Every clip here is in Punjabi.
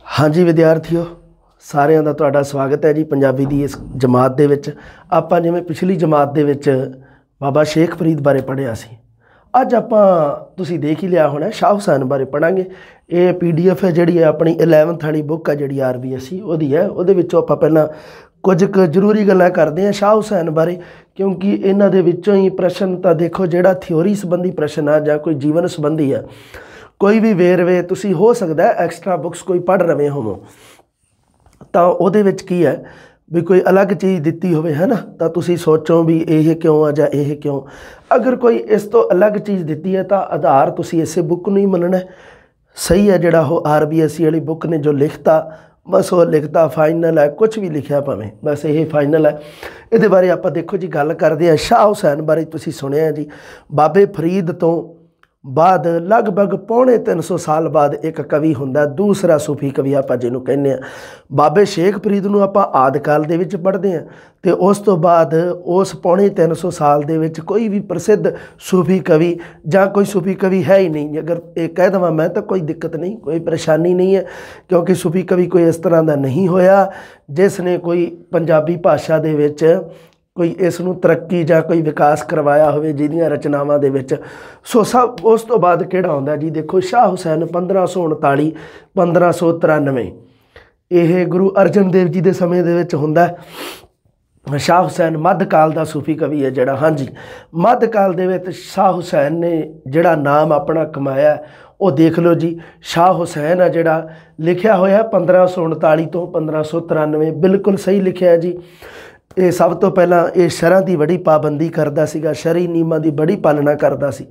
हाँ जी विद्यार्थियों, सारिਆਂ ਦਾ ਤੁਹਾਡਾ ਸਵਾਗਤ ਹੈ ਜੀ ਪੰਜਾਬੀ ਦੀ ਇਸ ਜਮਾਤ ਦੇ ਵਿੱਚ। ਆਪਾਂ ਜਿਵੇਂ ਪਿਛਲੀ ਜਮਾਤ ਦੇ ਵਿੱਚ ਬਾਬਾ ਸ਼ੇਖ ਫਰੀਦ ਬਾਰੇ ਪੜ੍ਹਿਆ ਸੀ, ਅੱਜ ਆਪਾਂ ਤੁਸੀਂ ਦੇਖ ਹੀ ਲਿਆ ਹੋਣਾ ਸ਼ਾਹ ਹੁਸੈਨ ਬਾਰੇ ਪੜਾਂਗੇ। ਇਹ PDF ਹੈ ਜਿਹੜੀ ਆਪਣੀ 11th ਵਾਲੀ ਬੁੱਕ ਹੈ ਜਿਹੜੀ RBSE ਉਹਦੀ ਹੈ। ਉਹਦੇ ਵਿੱਚੋਂ ਆਪਾਂ ਪਹਿਲਾਂ ਕੁਝ ਕੁ ਜ਼ਰੂਰੀ ਗੱਲਾਂ ਕਰਦੇ ਹਾਂ ਸ਼ਾਹ ਹੁਸੈਨ ਬਾਰੇ, ਕਿਉਂਕਿ ਇਹਨਾਂ ਦੇ ਵਿੱਚੋਂ ਹੀ ਪ੍ਰਸ਼ਨ ਤਾਂ ਦੇਖੋ ਜਿਹੜਾ ਥਿਓਰੀ ਸੰਬੰਧੀ ਪ੍ਰਸ਼ਨ ਆ ਜਾਂ ਕੋਈ ਜੀਵਨ ਸੰਬੰਧੀ ਆ, ਕੋਈ ਵੀ ਵੇਰਵੇ ਤੁਸੀਂ ਹੋ ਸਕਦਾ ਐਕਸਟਰਾ ਬੁੱਕਸ ਕੋਈ ਪੜ੍ਹ ਰਹੇ ਹੋਵੋ ਤਾਂ ਉਹਦੇ ਵਿੱਚ ਕੀ ਹੈ ਵੀ ਕੋਈ ਅਲੱਗ ਚੀਜ਼ ਦਿੱਤੀ ਹੋਵੇ ਹੈ ਨਾ, ਤਾਂ ਤੁਸੀਂ ਸੋਚੋ ਵੀ ਇਹ ਕਿਉਂ ਆ ਜਾਂ ਇਹ ਕਿਉਂ। ਅਗਰ ਕੋਈ ਇਸ ਤੋਂ ਅਲੱਗ ਚੀਜ਼ ਦਿੱਤੀ ਹੈ ਤਾਂ ਆਧਾਰ ਤੁਸੀਂ ਇਸੇ ਬੁੱਕ ਨੂੰ ਹੀ ਮੰਨਣਾ ਸਹੀ ਹੈ। ਜਿਹੜਾ ਉਹ RBSE ਵਾਲੀ ਬੁੱਕ ਨੇ ਜੋ ਲਿਖਤਾ ਬਸ ਉਹ ਲਿਖਤਾ ਫਾਈਨਲ ਹੈ, ਕੁਝ ਵੀ ਲਿਖਿਆ ਭਾਵੇਂ ਬਸ ਇਹ ਫਾਈਨਲ ਹੈ। ਇਹਦੇ ਬਾਰੇ ਆਪਾਂ ਦੇਖੋ ਜੀ ਗੱਲ ਕਰਦੇ ਹਾਂ। ਸ਼ਾਹ ਹੁਸੈਨ ਬਾਰੇ ਤੁਸੀਂ ਸੁਣਿਆ ਜੀ, ਬਾਬੇ ਫਰੀਦ ਤੋਂ ਬਾਅਦ ਲਗਭਗ ਪੌਣੇ 300 ਸਾਲ ਬਾਅਦ ਇੱਕ ਕਵੀ ਹੁੰਦਾ, ਦੂਸਰਾ ਸੂਫੀ ਕਵੀ ਆਪਾਂ ਜਿਹਨੂੰ ਕਹਿੰਦੇ ਹਾਂ। ਬਾਬੇ ਸ਼ੇਖ ਫਰੀਦ ਨੂੰ ਆਪਾਂ ਆਦਿ ਕਾਲ ਦੇ ਵਿੱਚ ਪੜ੍ਹਦੇ ਹਾਂ ਅਤੇ ਉਸ ਤੋਂ ਬਾਅਦ ਉਸ ਪੌਣੇ 300 ਸਾਲ ਦੇ ਵਿੱਚ ਕੋਈ ਵੀ ਪ੍ਰਸਿੱਧ ਸੂਫੀ ਕਵੀ ਜਾਂ ਕੋਈ ਸੂਫੀ ਕਵੀ ਹੈ ਹੀ ਨਹੀਂ। ਅਗਰ ਇਹ ਕਹਿ ਦੇਵਾਂ ਮੈਂ ਤਾਂ ਕੋਈ ਦਿੱਕਤ ਨਹੀਂ, ਕੋਈ ਪਰੇਸ਼ਾਨੀ ਨਹੀਂ ਹੈ, ਕਿਉਂਕਿ ਸੂਫੀ ਕਵੀ ਕੋਈ ਇਸ ਤਰ੍ਹਾਂ ਦਾ ਨਹੀਂ ਹੋਇਆ ਜਿਸ ਨੇ ਕੋਈ ਪੰਜਾਬੀ ਭਾਸ਼ਾ ਦੇ ਵਿੱਚ ਕੋਈ ਇਸ ਨੂੰ ਤਰੱਕੀ ਜਾਂ ਕੋਈ ਵਿਕਾਸ ਕਰਵਾਇਆ ਹੋਵੇ ਜਿਹਦੀਆਂ ਰਚਨਾਵਾਂ ਦੇ ਵਿੱਚ। ਸੋ ਸਭ ਉਸ ਤੋਂ ਬਾਅਦ ਕਿਹੜਾ ਆਉਂਦਾ ਜੀ, ਦੇਖੋ ਸ਼ਾਹ ਹੁਸੈਨ 1539 1593 ਇਹ ਗੁਰੂ ਅਰਜਨ ਦੇਵ ਜੀ ਦੇ ਸਮੇਂ ਦੇ ਵਿੱਚ ਹੁੰਦਾ। ਸ਼ਾਹ ਹੁਸੈਨ ਮੱਧਕਾਲ ਦਾ ਸੂਫੀ ਕਵੀ ਹੈ ਜਿਹੜਾ। ਹਾਂਜੀ, ਮੱਧਕਾਲ ਦੇ ਵਿੱਚ ਸ਼ਾਹ ਹੁਸੈਨ ਨੇ ਜਿਹੜਾ ਨਾਮ ਆਪਣਾ ਕਮਾਇਆ ਉਹ ਦੇਖ ਲਓ ਜੀ। ਸ਼ਾਹ ਹੁਸੈਨ ਆ ਜਿਹੜਾ ਲਿਖਿਆ ਹੋਇਆ 1539 ਤੋਂ 1593, ਬਿਲਕੁਲ ਸਹੀ ਲਿਖਿਆ ਜੀ। ਇਹ ਸਭ ਤੋਂ ਪਹਿਲਾਂ ਇਹ ਸ਼ਰ੍ਹਾਂ ਦੀ ਬੜੀ ਪਾਬੰਦੀ ਕਰਦਾ ਸੀਗਾ, ਸ਼ਰ੍ਹੀ ਨਿਯਮਾਂ ਦੀ ਬੜੀ ਪਾਲਣਾ ਕਰਦਾ ਸੀ,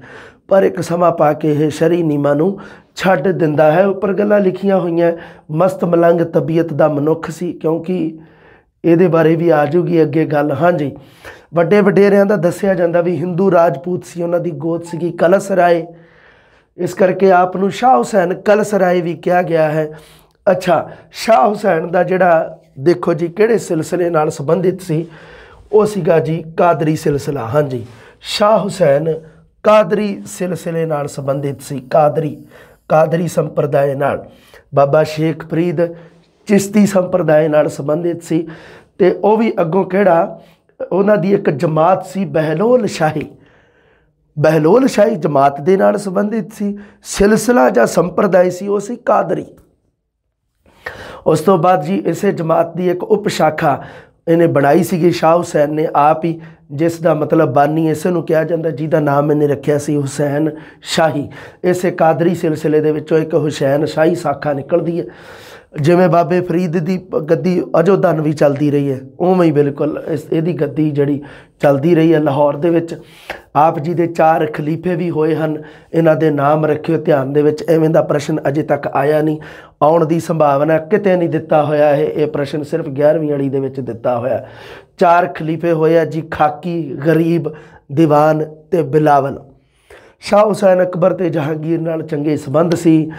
ਪਰ ਇੱਕ ਸਮਾਂ ਪਾ ਕੇ ਇਹ ਸ਼ਰ੍ਹੀ ਨਿਯਮਾਂ ਨੂੰ ਛੱਡ ਦਿੰਦਾ ਹੈ। ਉੱਪਰ ਗੱਲਾਂ ਲਿਖੀਆਂ ਹੋਈਆਂ, ਮਸਤ ਮਲੰਗ ਤਬੀਅਤ ਦਾ ਮਨੁੱਖ ਸੀ, ਕਿਉਂਕਿ ਇਹਦੇ ਬਾਰੇ ਵੀ ਆ ਜੂਗੀ ਅੱਗੇ ਗੱਲ। ਹਾਂਜੀ, ਵੱਡੇ ਵਡੇਰਿਆਂ ਦਾ ਦੱਸਿਆ ਜਾਂਦਾ ਵੀ ਹਿੰਦੂ ਰਾਜਪੂਤ ਸੀ, ਉਹਨਾਂ ਦੀ ਗੋਤ ਸੀਗੀ ਕਲਸ ਰਾਏ, ਇਸ ਕਰਕੇ ਆਪ ਨੂੰ ਸ਼ਾਹ ਹੁਸੈਨ ਕਲਸ ਰਾਏ ਵੀ ਕਿਹਾ ਗਿਆ ਹੈ। ਅੱਛਾ, ਸ਼ਾਹ ਹੁਸੈਨ ਦਾ ਜਿਹੜਾ ਦੇਖੋ ਜੀ ਕਿਹੜੇ ਸਿਲਸਿਲੇ ਨਾਲ ਸੰਬੰਧਿਤ ਸੀ, ਉਹ ਸੀਗਾ ਜੀ ਕਾਦਰੀ ਸਿਲਸਿਲਾ। ਹਾਂਜੀ, ਸ਼ਾਹ ਹੁਸੈਨ ਕਾਦਰੀ ਸਿਲਸਿਲੇ ਨਾਲ ਸੰਬੰਧਿਤ ਸੀ, ਕਾਦਰੀ ਸੰਪਰਦਾਇ ਨਾਲ। ਬਾਬਾ ਸ਼ੇਖ ਫਰੀਦ ਚਿਸ਼ਤੀ ਸੰਪਰਦਾਇ ਨਾਲ ਸੰਬੰਧਿਤ ਸੀ, ਅਤੇ ਉਹ ਵੀ ਅੱਗੋਂ ਕਿਹੜਾ ਉਹਨਾਂ ਦੀ ਇੱਕ ਜਮਾਤ ਸੀ ਬਹਿਲੋਲ ਸ਼ਾਹੀ ਜਮਾਤ ਦੇ ਨਾਲ ਸੰਬੰਧਿਤ ਸੀ। ਸਿਲਸਿਲਾ ਜਾਂ ਸੰਪਰਦਾਇ ਸੀ ਉਹ ਸੀ ਕਾਦਰੀ। ਉਸ ਤੋਂ ਬਾਅਦ ਜੀ ਇਸੇ ਜਮਾਤ ਦੀ ਇੱਕ ਉਪ ਸ਼ਾਖਾ ਇਹਨੇ ਬਣਾਈ ਸੀਗੀ ਸ਼ਾਹ ਹੁਸੈਨ ਨੇ ਆਪ ਹੀ, ਜਿਸ ਦਾ ਮਤਲਬ ਬਾਨੀ ਇਸੇ ਨੂੰ ਕਿਹਾ ਜਾਂਦਾ, ਜਿਹਦਾ ਨਾਮ ਇਹਨੇ ਰੱਖਿਆ ਸੀ ਹੁਸੈਨ ਸ਼ਾਹੀ। ਇਸੇ ਕਾਦਰੀ ਸਿਲਸਿਲੇ ਦੇ ਵਿੱਚੋਂ ਇੱਕ ਹੁਸੈਨ ਸ਼ਾਹੀ ਸ਼ਾਖਾ ਨਿਕਲਦੀ ਹੈ। ਜਿਵੇਂ ਬਾਬੇ ਫਰੀਦ ਦੀ ਗੱਦੀ ਅਜੋ ਧਨ ਵੀ ਚੱਲਦੀ ਰਹੀ ਹੈ, ਉਵੇਂ ਹੀ ਬਿਲਕੁਲ ਇਹਦੀ ਗੱਦੀ ਜਿਹੜੀ ਚੱਲਦੀ ਰਹੀ ਹੈ ਲਾਹੌਰ ਦੇ ਵਿੱਚ। ਆਪ ਜੀ ਦੇ 4 ਖਲੀਫੇ ਵੀ ਹੋਏ ਹਨ, ਇਹਨਾਂ ਦੇ ਨਾਮ ਰੱਖਿਓ ਧਿਆਨ ਦੇ ਵਿੱਚ। ਐਵੇਂ ਦਾ ਪ੍ਰਸ਼ਨ ਅਜੇ ਤੱਕ ਆਇਆ ਨਹੀਂ, ਆਉਣ ਦੀ ਸੰਭਾਵਨਾ ਕਿਤੇ ਨਹੀਂ ਦਿੱਤਾ ਹੋਇਆ ਹੈ। ਇਹ ਪ੍ਰਸ਼ਨ ਸਿਰਫ 11ਵੀਂ ਵਾਲੀ ਦੇ ਵਿੱਚ ਦਿੱਤਾ ਹੋਇਆ। 4 ਖਲੀਫੇ ਹੋਏ ਆ ਜੀ, ਖਾਕੀ, ਗਰੀਬ, ਦੀਵਾਨ ਅਤੇ ਬਿਲਾਵਲ। ਸ਼ਾਹ ਹੁਸੈਨ ਅਕਬਰ ਅਤੇ ਜਹਾਂਗੀਰ ਨਾਲ ਚੰਗੇ ਸੰਬੰਧ ਸੀ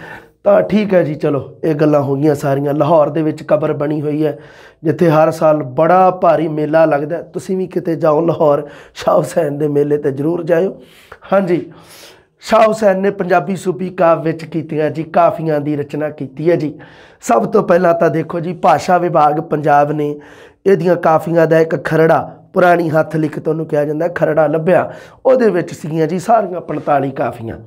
ਤਾਂ ਠੀਕ ਹੈ ਜੀ, ਚਲੋ ਇਹ ਗੱਲਾਂ ਹੋ ਗਈਆਂ ਸਾਰੀਆਂ। ਲਾਹੌਰ ਦੇ ਵਿੱਚ ਕਬਰ ਬਣੀ ਹੋਈ ਹੈ ਜਿੱਥੇ ਹਰ ਸਾਲ ਬੜਾ ਭਾਰੀ ਮੇਲਾ ਲੱਗਦਾ। ਤੁਸੀਂ ਵੀ ਕਿਤੇ ਜਾਓ ਲਾਹੌਰ ਸ਼ਾਹ ਹੁਸੈਨ ਦੇ ਮੇਲੇ 'ਤੇ ਜ਼ਰੂਰ ਜਾਇਓ। ਹਾਂਜੀ, ਸ਼ਾਹ ਹੁਸੈਨ ਨੇ ਪੰਜਾਬੀ ਸੂਫੀ ਕਾਵਿ ਵਿੱਚ ਕੀਤੀਆਂ ਜੀ ਕਾਫੀਆਂ ਦੀ ਰਚਨਾ ਕੀਤੀ ਹੈ ਜੀ। ਸਭ ਤੋਂ ਪਹਿਲਾਂ ਤਾਂ ਦੇਖੋ ਜੀ ਭਾਸ਼ਾ ਵਿਭਾਗ ਪੰਜਾਬ ਨੇ ਇਹਦੀਆਂ ਕਾਫੀਆਂ ਦਾ ਇੱਕ ਖਰੜਾ, ਪੁਰਾਣੀ ਹੱਥ ਲਿਖਤ ਉਹਨੂੰ ਕਿਹਾ ਜਾਂਦਾ, ਖਰੜਾ ਲੱਭਿਆ। ਉਹਦੇ ਵਿੱਚ ਸੀਗੀਆਂ ਜੀ ਸਾਰੀਆਂ 45 ਕਾਫੀਆਂ।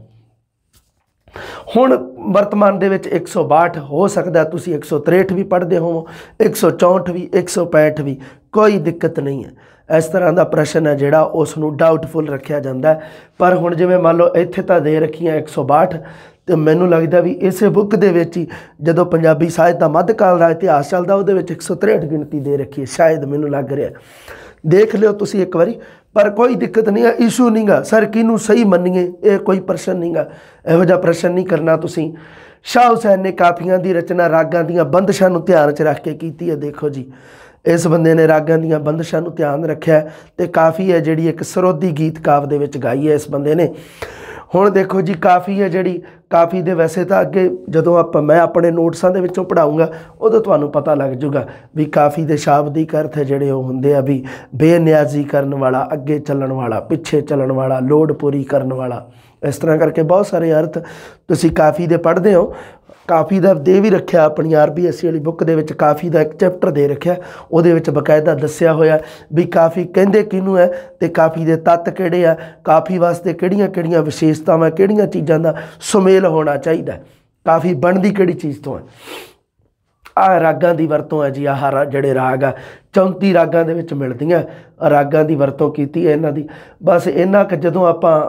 ਹੁਣ ਵਰਤਮਾਨ ਦੇ ਵਿੱਚ 162, ਹੋ ਸਕਦਾ ਤੁਸੀਂ 163 ਵੀ ਪੜ੍ਹਦੇ ਹੋਵੋ, 164 ਵੀ, 165 ਵੀ, ਕੋਈ ਦਿੱਕਤ ਨਹੀਂ ਹੈ। ਇਸ ਤਰ੍ਹਾਂ ਦਾ ਪ੍ਰਸ਼ਨ ਹੈ ਜਿਹੜਾ ਉਸ ਨੂੰ ਡਾਊਟਫੁਲ ਰੱਖਿਆ ਜਾਂਦਾ ਹੈ। ਪਰ ਹੁਣ ਜਿਵੇਂ ਮੰਨ ਲਓ ਇੱਥੇ ਤਾਂ ਦੇ ਰੱਖੀਆਂ 162, ਅਤੇ ਮੈਨੂੰ ਲੱਗਦਾ ਵੀ ਇਸੇ ਬੁੱਕ ਦੇ ਵਿੱਚ ਹੀ ਜਦੋਂ ਪੰਜਾਬੀ ਸਾਹਿਤ ਦਾ ਮੱਧਕਾਲ ਦਾ ਇਤਿਹਾਸ ਚੱਲਦਾ ਉਹਦੇ ਵਿੱਚ 163 ਗਿਣਤੀ ਦੇ ਰੱਖੀ ਹੈ, ਸ਼ਾਇਦ ਮੈਨੂੰ ਲੱਗ ਰਿਹਾ। ਦੇਖ ਲਿਓ ਤੁਸੀਂ ਇੱਕ ਵਾਰੀ, ਪਰ ਕੋਈ ਦਿੱਕਤ ਨਹੀਂ ਹੈ, ਇਸ਼ੂ ਨਹੀਂ ਗਾ ਸਰ ਕਿਹਨੂੰ ਸਹੀ ਮੰਨੀਏ, ਇਹ ਕੋਈ ਪ੍ਰਸ਼ਨ ਨਹੀਂ ਗਾ, ਇਹੋ ਜਿਹਾ ਪ੍ਰਸ਼ਨ ਨਹੀਂ ਕਰਨਾ ਤੁਸੀਂ। ਸ਼ਾਹ ਹੁਸੈਨ ਨੇ ਕਾਫੀਆਂ ਦੀ ਰਚਨਾ ਰਾਗਾਂ ਦੀਆਂ ਬੰਦਸ਼ਾਂ ਨੂੰ ਧਿਆਨ 'ਚ ਰੱਖ ਕੇ ਕੀਤੀ ਹੈ। ਦੇਖੋ ਜੀ ਇਸ ਬੰਦੇ ਨੇ ਰਾਗਾਂ ਦੀਆਂ ਬੰਦਸ਼ਾਂ ਨੂੰ ਧਿਆਨ ਰੱਖਿਆ ਅਤੇ ਕਾਫੀ ਹੈ ਜਿਹੜੀ ਇੱਕ ਸਰੋਦੀ ਗੀਤ ਕਾਵਿ ਦੇ ਵਿੱਚ ਗਾਈ ਹੈ ਇਸ ਬੰਦੇ ਨੇ। ਹੁਣ ਦੇਖੋ ਜੀ ਕਾਫੀ ਹੈ ਜਿਹੜੀ, ਕਾਫੀ ਦੇ ਵੈਸੇ ਤਾਂ ਅੱਗੇ ਜਦੋਂ ਮੈਂ ਆਪਣੇ ਨੋਟਸਾਂ ਦੇ ਵਿੱਚੋਂ ਪੜ੍ਹਾਊਂਗਾ ਉਦੋਂ ਤੁਹਾਨੂੰ ਪਤਾ ਲੱਗ ਜੂਗਾ ਵੀ ਕਾਫੀ ਦੇ ਸ਼ਾਬਦਿਕ ਅਰਥ ਜਿਹੜੇ ਉਹ ਹੁੰਦੇ ਆ ਵੀ ਬੇਨਿਆਜ਼ੀ ਕਰਨ ਵਾਲਾ, ਅੱਗੇ ਚੱਲਣ ਵਾਲਾ, ਪਿੱਛੇ ਚੱਲਣ ਵਾਲਾ, ਲੋੜ ਪੂਰੀ ਕਰਨ ਵਾਲਾ, ਇਸ ਤਰ੍ਹਾਂ ਕਰਕੇ ਬਹੁਤ ਸਾਰੇ ਅਰਥ ਤੁਸੀਂ ਕਾਫੀ ਦੇ ਪੜ੍ਹਦੇ ਹੋ। ਕਾਫੀ ਦਾ ਦੇ ਵੀ ਰੱਖਿਆ, ਆਪਣੀ RBSC ਵਾਲੀ ਬੁੱਕ ਦੇ ਵਿੱਚ ਕਾਫੀ ਦਾ ਇੱਕ ਚੈਪਟਰ ਦੇ ਰੱਖਿਆ, ਉਹਦੇ ਵਿੱਚ ਬਕਾਇਦਾ ਦੱਸਿਆ ਹੋਇਆ ਵੀ ਕਾਫੀ ਕਹਿੰਦੇ ਕਿਹਨੂੰ ਹੈ ਤੇ ਕਾਫੀ ਦੇ ਤੱਤ ਕਿਹੜੇ ਆ, ਕਾਫੀ ਵਾਸਤੇ ਕਿਹੜੀਆਂ ਕਿਹੜੀਆਂ ਵਿਸ਼ੇਸ਼ਤਾਵਾਂ, ਕਿਹੜੀਆਂ ਚੀਜ਼ਾਂ ਦਾ ਸੁਮੇਲ ਹੋਣਾ ਚਾਹੀਦਾ, ਕਾਫੀ ਬਣਦੀ ਕਿਹੜੀ ਚੀਜ਼ ਤੋਂ ਹੈ। ਆਹ ਰਾਗਾਂ ਦੀ ਵਰਤੋਂ ਹੈ ਜੀ, ਆਹ ਜਿਹੜੇ ਰਾਗ ਆ 34 ਰਾਗਾਂ ਦੇ ਵਿੱਚ ਮਿਲਦੀਆਂ, ਰਾਗਾਂ ਦੀ ਵਰਤੋਂ ਕੀਤੀ ਹੈ ਇਹਨਾਂ ਦੀ। ਬਸ ਇੰਨਾ ਕੁ ਜਦੋਂ ਆਪਾਂ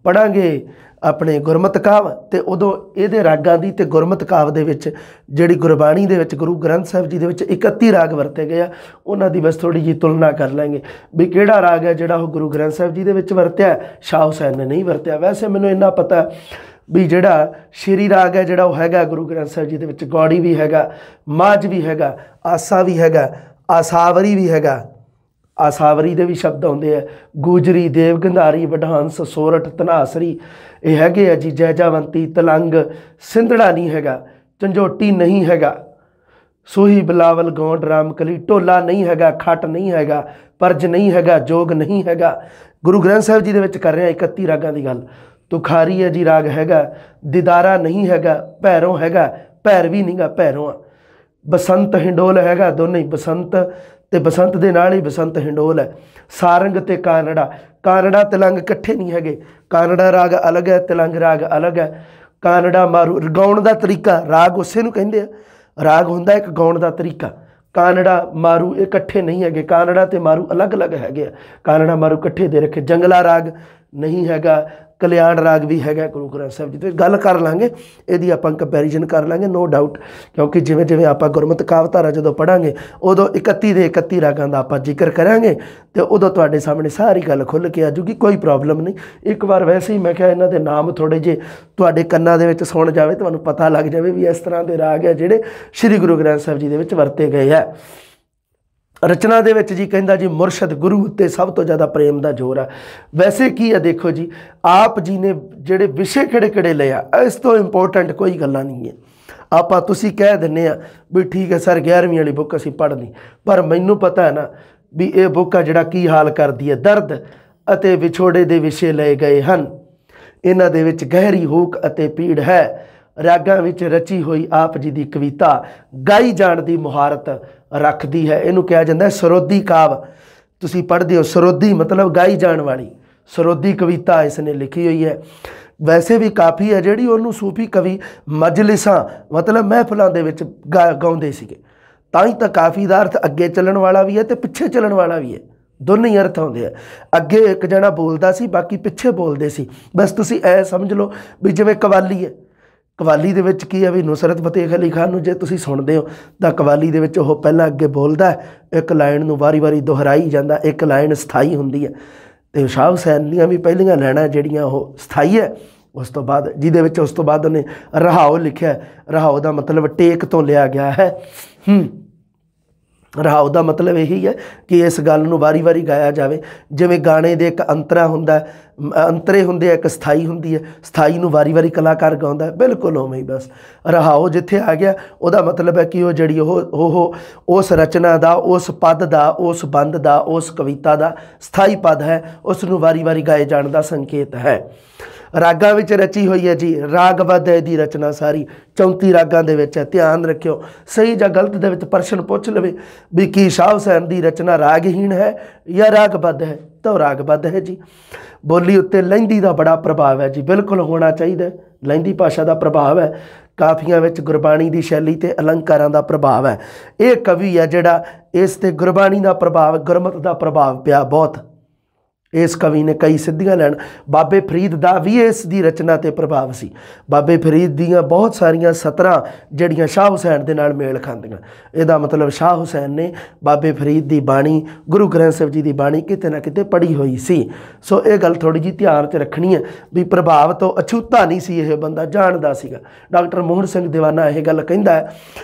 ਪੜ੍ਹਾਂਗੇ ਆਪਣੇ ਗੁਰਮਤਿ ਕਾਵਿ ਤੇ ਉਦੋਂ ਇਹਦੇ ਰਾਗਾਂ ਦੀ ਤੇ ਗੁਰਮਤਿ ਕਾਵਿ ਦੇ ਵਿੱਚ ਜਿਹੜੀ ਗੁਰਬਾਣੀ ਦੇ ਵਿੱਚ ਗੁਰੂ ਗ੍ਰੰਥ ਸਾਹਿਬ ਜੀ ਦੇ ਵਿੱਚ 31 ਰਾਗ ਵਰਤੇ ਗਏ ਆ, ਉਹਨਾਂ ਦੀ ਬਸ ਥੋੜ੍ਹੀ ਜਿਹੀ ਤੁਲਨਾ ਕਰ ਲਾਂਗੇ ਵੀ ਕਿਹੜਾ ਰਾਗ ਹੈ ਜਿਹੜਾ ਉਹ ਗੁਰੂ ਗ੍ਰੰਥ ਸਾਹਿਬ ਜੀ ਦੇ ਵਿੱਚ ਵਰਤਿਆ, ਸ਼ਾਹ ਹੁਸੈਨ ਨੇ ਨਹੀਂ ਵਰਤਿਆ। ਵੈਸੇ ਮੈਨੂੰ ਇੰਨਾ ਪਤਾ ਵੀ ਜਿਹੜਾ ਸ਼੍ਰੀ ਰਾਗ ਹੈ ਜਿਹੜਾ ਉਹ ਹੈਗਾ ਗੁਰੂ ਗ੍ਰੰਥ ਸਾਹਿਬ ਜੀ ਦੇ ਵਿੱਚ, ਗੌੜੀ ਵੀ ਹੈਗਾ, ਮਾਝ ਵੀ ਹੈਗਾ, ਆਸਾ ਵੀ ਹੈਗਾ, ਆਸਾਵਰੀ ਵੀ ਹੈਗਾ, ਆਸਾਵਰੀ ਦੇ ਵੀ ਸ਼ਬਦ ਆਉਂਦੇ ਆ, ਗੂਜਰੀ, ਦੇਵ ਗੰਧਾਰੀ, ਵਡਹੰਸ, ਸੋਰਠ, ਧਨਾਸਰੀ, ਇਹ ਹੈਗੇ ਆ ਜੀ। ਜੈਜਾਵੰਤੀ, ਤਲੰਗ, ਸਿੰਧੜਾ ਨਹੀਂ ਹੈਗਾ, ਝੰਜੋਟੀ ਨਹੀਂ ਹੈਗਾ, ਸੂਹੀ, ਬਿਲਾਵਲ, ਗੌਂਡ, ਰਾਮਕਲੀ, ਢੋਲਾ ਨਹੀਂ ਹੈਗਾ, ਖੱਟ ਨਹੀਂ ਹੈਗਾ, ਪਰਜ ਨਹੀਂ ਹੈਗਾ, ਜੋਗ ਨਹੀਂ ਹੈਗਾ। ਗੁਰੂ ਗ੍ਰੰਥ ਸਾਹਿਬ ਜੀ ਦੇ ਵਿੱਚ ਕਰ ਰਿਹਾ 31 ਰਾਗਾਂ ਦੀ ਗੱਲ। ਤੁਖਾਰੀ ਹੈ ਜੀ ਰਾਗ ਹੈਗਾ, ਦਿਦਾਰਾ ਨਹੀਂ ਹੈਗਾ, ਭੈਰੋਂ ਹੈਗਾ, ਭੈਰਵੀ ਨਹੀਂਗਾ, ਭੈਰੋਂ ਆ। ਬਸੰਤ ਹਿੰਡੋਲ ਹੈਗਾ, ਦੋਨੇ ਹੀ ਬਸੰਤ ਤੇ ਬਸੰਤ ਦੇ ਨਾਲ ਹੀ ਬਸੰਤ ਹਿੰਡੋਲ ਹੈ। ਸਾਰੰਗ ਤੇ ਕਾਨੜਾ, ਕਾਨੜਾ ਤਿਲੰਗ ਇਕੱਠੇ ਨਹੀਂ ਹੈਗੇ, ਕਾਨੜਾ ਰਾਗ ਅਲੱਗ ਹੈ, ਤਿਲੰਗ ਰਾਗ ਅਲੱਗ ਹੈ। ਕਾਨੜਾ ਮਾਰੂ, ਗਾਉਣ ਦਾ ਤਰੀਕਾ, ਰਾਗ ਉਸੇ ਨੂੰ ਕਹਿੰਦੇ ਆ, ਰਾਗ ਹੁੰਦਾ ਇੱਕ ਗਾਉਣ ਦਾ ਤਰੀਕਾ। ਕਾਨੜਾ ਮਾਰੂ ਇਹ ਇਕੱਠੇ ਨਹੀਂ ਹੈਗੇ, ਕਾਨੜਾ ਤੇ ਮਾਰੂ ਅਲੱਗ-ਅਲੱਗ ਹੈਗੇ ਆ, ਕਾਨੜਾ ਮਾਰੂ ਇਕੱਠੇ ਦੇ ਰੱਖੇ। ਜੰਗਲਾ ਰਾਗ ਨਹੀਂ ਹੈਗਾ, ਕਲਿਆਣ ਰਾਗ ਵੀ ਹੈਗਾ ਗੁਰੂ ਗ੍ਰੰਥ ਸਾਹਿਬ ਜੀ ਤੇ ਗੱਲ ਕਰ ਲਾਂਗੇ, ਇਹਦੀ ਆਪਾਂ ਕੰਪੈਰੀਜ਼ਨ ਕਰ ਲਾਂਗੇ, ਨੋ ਡਾਊਟ, ਕਿਉਂਕਿ ਜਿਵੇਂ ਜਿਵੇਂ ਆਪਾਂ ਗੁਰਮਤਿ ਕਾਵਿ ਧਾਰਾ ਜਦੋਂ ਪੜ੍ਹਾਂਗੇ ਉਦੋਂ 31 ਦੇ 31 ਰਾਗਾਂ ਦਾ ਆਪਾਂ ਜ਼ਿਕਰ ਕਰਾਂਗੇ ਤੇ ਉਦੋਂ ਤੁਹਾਡੇ ਸਾਹਮਣੇ ਸਾਰੀ ਗੱਲ ਖੁੱਲ੍ਹ ਕੇ ਆ ਜੂਗੀ, ਕੋਈ ਪ੍ਰੋਬਲਮ ਨਹੀਂ। ਇੱਕ ਵਾਰ ਵੈਸੇ ਹੀ ਮੈਂ ਕਿਹਾ ਇਹਨਾਂ ਦੇ ਨਾਮ ਥੋੜ੍ਹੇ ਜਿਹੇ ਤੁਹਾਡੇ ਕੰਨਾਂ ਦੇ ਵਿੱਚ ਸੁਣ ਜਾਵੇ, ਤੁਹਾਨੂੰ ਪਤਾ ਲੱਗ ਜਾਵੇ ਵੀ ਇਸ ਤਰ੍ਹਾਂ ਦੇ ਰਾਗ ਹੈ ਜਿਹੜੇ ਸ਼੍ਰੀ ਗੁਰੂ ਗ੍ਰੰਥ ਸਾਹਿਬ ਜੀ ਦੇ ਵਿੱਚ ਵਰਤੇ ਗਏ ਹੈ। ਰਚਨਾ ਦੇ ਵਿੱਚ ਜੀ ਕਹਿੰਦਾ ਜੀ ਮੁਰਸ਼ਦ ਗੁਰੂ ਉੱਤੇ ਸਭ ਤੋਂ ਜ਼ਿਆਦਾ ਪ੍ਰੇਮ ਦਾ ਜ਼ੋਰ ਆ। ਵੈਸੇ ਕੀ ਆ ਦੇਖੋ ਜੀ, ਆਪ ਜੀ ਨੇ ਜਿਹੜੇ ਵਿਸ਼ੇ ਕਿਹੜੇ ਕਿਹੜੇ ਲਏ ਆ, ਇਸ ਤੋਂ ਇੰਪੋਰਟੈਂਟ ਕੋਈ ਗੱਲਾਂ ਨਹੀਂ ਹੈ। ਆਪਾਂ ਤੁਸੀਂ ਕਹਿ ਦਿੰਦੇ ਆ ਵੀ ਠੀਕ ਹੈ ਸਰ 11ਵੀਂ ਵਾਲੀ ਬੁੱਕ ਅਸੀਂ ਪੜ੍ਹ ਲਈ, ਪਰ ਮੈਨੂੰ ਪਤਾ ਹੈ ਨਾ ਵੀ ਇਹ ਬੁੱਕ ਆ ਜਿਹੜਾ ਕੀ ਹਾਲ ਕਰਦੀ ਹੈ। ਦਰਦ ਅਤੇ ਵਿਛੋੜੇ ਦੇ ਵਿਸ਼ੇ ਲਏ ਗਏ ਹਨ, ਇਹਨਾਂ ਦੇ ਵਿੱਚ ਗਹਿਰੀ ਹੂਕ ਅਤੇ ਪੀੜ ਹੈ। ਰਾਗਾਂ ਵਿੱਚ ਰਚੀ ਹੋਈ ਆਪ ਜੀ ਦੀ ਕਵਿਤਾ ਗਾਈ ਜਾਣ ਦੀ ਮੁਹਾਰਤ ਰੱਖਦੀ ਹੈ। ਇਹਨੂੰ ਕਿਹਾ ਜਾਂਦਾ ਸਰੋਦੀ ਕਾਵ, ਤੁਸੀਂ ਪੜ੍ਹਦੇ ਹੋ ਸਰੋਦੀ ਮਤਲਬ ਗਾਈ ਜਾਣ ਵਾਲੀ, ਸਰੋਦੀ ਕਵਿਤਾ ਇਸ ਨੇ ਲਿਖੀ ਹੋਈ ਹੈ। ਵੈਸੇ ਵੀ ਕਾਫੀ ਹੈ ਜਿਹੜੀ ਉਹਨੂੰ ਸੂਫੀ ਕਵੀ ਮਜਲਿਸਾਂ ਮਤਲਬ ਮਹਿਫਲਾਂ ਦੇ ਵਿੱਚ ਗਾਉਂਦੇ ਸੀਗੇ, ਤਾਂ ਹੀ ਤਾਂ ਕਾਫੀ ਦਾ ਅਰਥ ਅੱਗੇ ਚੱਲਣ ਵਾਲਾ ਵੀ ਹੈ ਤੇ ਪਿੱਛੇ ਚੱਲਣ ਵਾਲਾ ਵੀ ਹੈ, ਦੋਨੇ ਹੀ ਅਰਥ ਆਉਂਦੇ ਆ। ਅੱਗੇ ਇੱਕ ਜਣਾ ਬੋਲਦਾ ਸੀ, ਬਾਕੀ ਪਿੱਛੇ ਬੋਲਦੇ ਸੀ। ਬਸ ਤੁਸੀਂ ਐ ਸਮਝ ਲਓ ਵੀ ਜਿਵੇਂ ਕਵਾਲੀ ਹੈ, ਕਵਾਲੀ ਦੇ ਵਿੱਚ ਕੀ ਹੈ ਵੀ ਨੁਸਰਤ ਫਤਿਹ ਅਲੀ ਖਾਨ ਨੂੰ ਜੇ ਤੁਸੀਂ ਸੁਣਦੇ ਹੋ ਤਾਂ ਕਵਾਲੀ ਦੇ ਵਿੱਚ ਉਹ ਪਹਿਲਾਂ ਅੱਗੇ ਬੋਲਦਾ, ਇੱਕ ਲਾਈਨ ਨੂੰ ਵਾਰੀ-ਵਾਰੀ ਦੁਹਰਾਈ ਜਾਂਦਾ, ਇੱਕ ਲਾਈਨ ਸਥਾਈ ਹੁੰਦੀ ਹੈ। ਤੇ ਸ਼ਾਹ ਹੁਸੈਨ ਦੀਆਂ ਵੀ ਪਹਿਲੀਆਂ ਲਾਈਨਾਂ ਜਿਹੜੀਆਂ ਉਹ ਸਥਾਈ ਹੈ। ਉਸ ਤੋਂ ਬਾਅਦ ਜਿਹਦੇ ਵਿੱਚ ਉਸ ਤੋਂ ਬਾਅਦ ਉਹਨੇ ਰਹਾਓ ਲਿਖਿਆ, ਰਹਾਓ ਦਾ ਮਤਲਬ ਟੇਕ ਤੋਂ ਲਿਆ ਗਿਆ ਹੈ। ਰਹਾਓ ਦਾ ਮਤਲਬ ਇਹੀ ਹੈ ਕਿ ਇਸ ਗੱਲ ਨੂੰ ਵਾਰੀ-ਵਾਰੀ ਗਾਇਆ ਜਾਵੇ। ਜਿਵੇਂ ਗਾਣੇ ਦੇ ਇੱਕ ਅੰਤਰਾ ਹੁੰਦਾ, ਅੰਤਰੇ ਹੁੰਦੇ ਆ, ਇੱਕ ਸਥਾਈ ਹੁੰਦੀ ਹੈ, ਸਥਾਈ ਨੂੰ ਵਾਰੀ-ਵਾਰੀ ਕਲਾਕਾਰ ਗਾਉਂਦਾ, ਬਿਲਕੁਲ ਉਵੇਂ ਹੀ ਬਸ ਰਹਾਓ ਜਿੱਥੇ ਆ ਗਿਆ ਉਹਦਾ ਮਤਲਬ ਹੈ ਕਿ ਉਹ ਜਿਹੜੀ ਉਹ ਉਸ ਰਚਨਾ ਦਾ, ਉਸ ਪਦ ਦਾ, ਉਸ ਬੰਦ ਦਾ, ਉਸ ਕਵਿਤਾ ਦਾ ਸਥਾਈ ਪਦ ਹੈ, ਉਸ ਨੂੰ ਵਾਰੀ-ਵਾਰੀ ਗਾਏ ਜਾਣ ਦਾ ਸੰਕੇਤ ਹੈ। ਰਾਗਾਂ ਵਿੱਚ ਰਚੀ ਹੋਈ ਹੈ ਜੀ, ਰਾਗਬੱਧ ਹੈ ਦੀ ਰਚਨਾ ਸਾਰੀ 34 ਰਾਗਾਂ ਦੇ ਵਿੱਚ ਹੈ। ਧਿਆਨ ਰੱਖਿਓ, ਸਹੀ ਜਾਂ ਗਲਤ ਦੇ ਵਿੱਚ ਪ੍ਰਸ਼ਨ ਪੁੱਛ ਲਵੇ ਵੀ ਕੀ ਸ਼ਾਹ ਹੁਸੈਨ ਦੀ ਰਚਨਾ ਰਾਗਹੀਣ ਹੈ ਜਾਂ ਰਾਗਬੱਧ ਹੈ, ਤਾਂ ਰਾਗਬੱਧ ਹੈ ਜੀ। ਬੋਲੀ ਉੱਤੇ ਲਹਿੰਦੀ ਦਾ ਬੜਾ ਪ੍ਰਭਾਵ ਹੈ ਜੀ, ਬਿਲਕੁਲ ਹੋਣਾ ਚਾਹੀਦਾ, ਲਹਿੰਦੀ ਭਾਸ਼ਾ ਦਾ ਪ੍ਰਭਾਵ ਹੈ। ਕਾਫੀਆਂ ਵਿੱਚ ਗੁਰਬਾਣੀ ਦੀ ਸ਼ੈਲੀ ਤੇ ਅਲੰਕਾਰਾਂ ਦਾ ਪ੍ਰਭਾਵ ਹੈ। ਇਹ ਕਵੀ ਹੈ ਜਿਹੜਾ ਇਸ ਤੇ ਗੁਰਬਾਣੀ ਦਾ ਪ੍ਰਭਾਵ, ਗੁਰਮਤਿ ਦਾ ਪ੍ਰਭਾਵ ਪਿਆ ਬਹੁਤ। ਇਸ ਕਵੀ ਨੇ ਕਈ ਸਿੱਧੀਆਂ ਲੈਣ, ਬਾਬੇ ਫਰੀਦ ਦਾ ਵੀ ਇਸ ਦੀ ਰਚਨਾ ਤੇ ਪ੍ਰਭਾਵ ਸੀ। ਬਾਬੇ ਫਰੀਦ ਦੀਆਂ ਬਹੁਤ ਸਾਰੀਆਂ ਸਤਰਾਂ ਜਿਹੜੀਆਂ ਸ਼ਾਹ ਹੁਸੈਨ ਦੇ ਨਾਲ ਮੇਲ ਖਾਂਦੀਆਂ। ਇਹਦਾ ਮਤਲਬ ਸ਼ਾਹ ਹੁਸੈਨ ਨੇ ਬਾਬੇ ਫਰੀਦ ਦੀ ਬਾਣੀ, ਗੁਰੂ ਗ੍ਰੰਥ ਸਾਹਿਬ ਜੀ ਦੀ ਬਾਣੀ ਕਿਤੇ ਨਾ ਕਿਤੇ ਪੜ੍ਹੀ ਹੋਈ ਸੀ। ਸੋ ਇਹ ਗੱਲ ਥੋੜ੍ਹੀ ਜਿਹੀ ਧਿਆਨ 'ਚ ਰੱਖਣੀ ਹੈ ਵੀ ਪ੍ਰਭਾਵ ਤੋਂ ਅਛੂਤਾ ਨਹੀਂ ਸੀ, ਇਹ ਬੰਦਾ ਜਾਣਦਾ ਸੀਗਾ। ਡਾਕਟਰ ਮੋਹਨ ਸਿੰਘ ਦੀਵਾਨਾ ਇਹ ਗੱਲ ਕਹਿੰਦਾ ਹੈ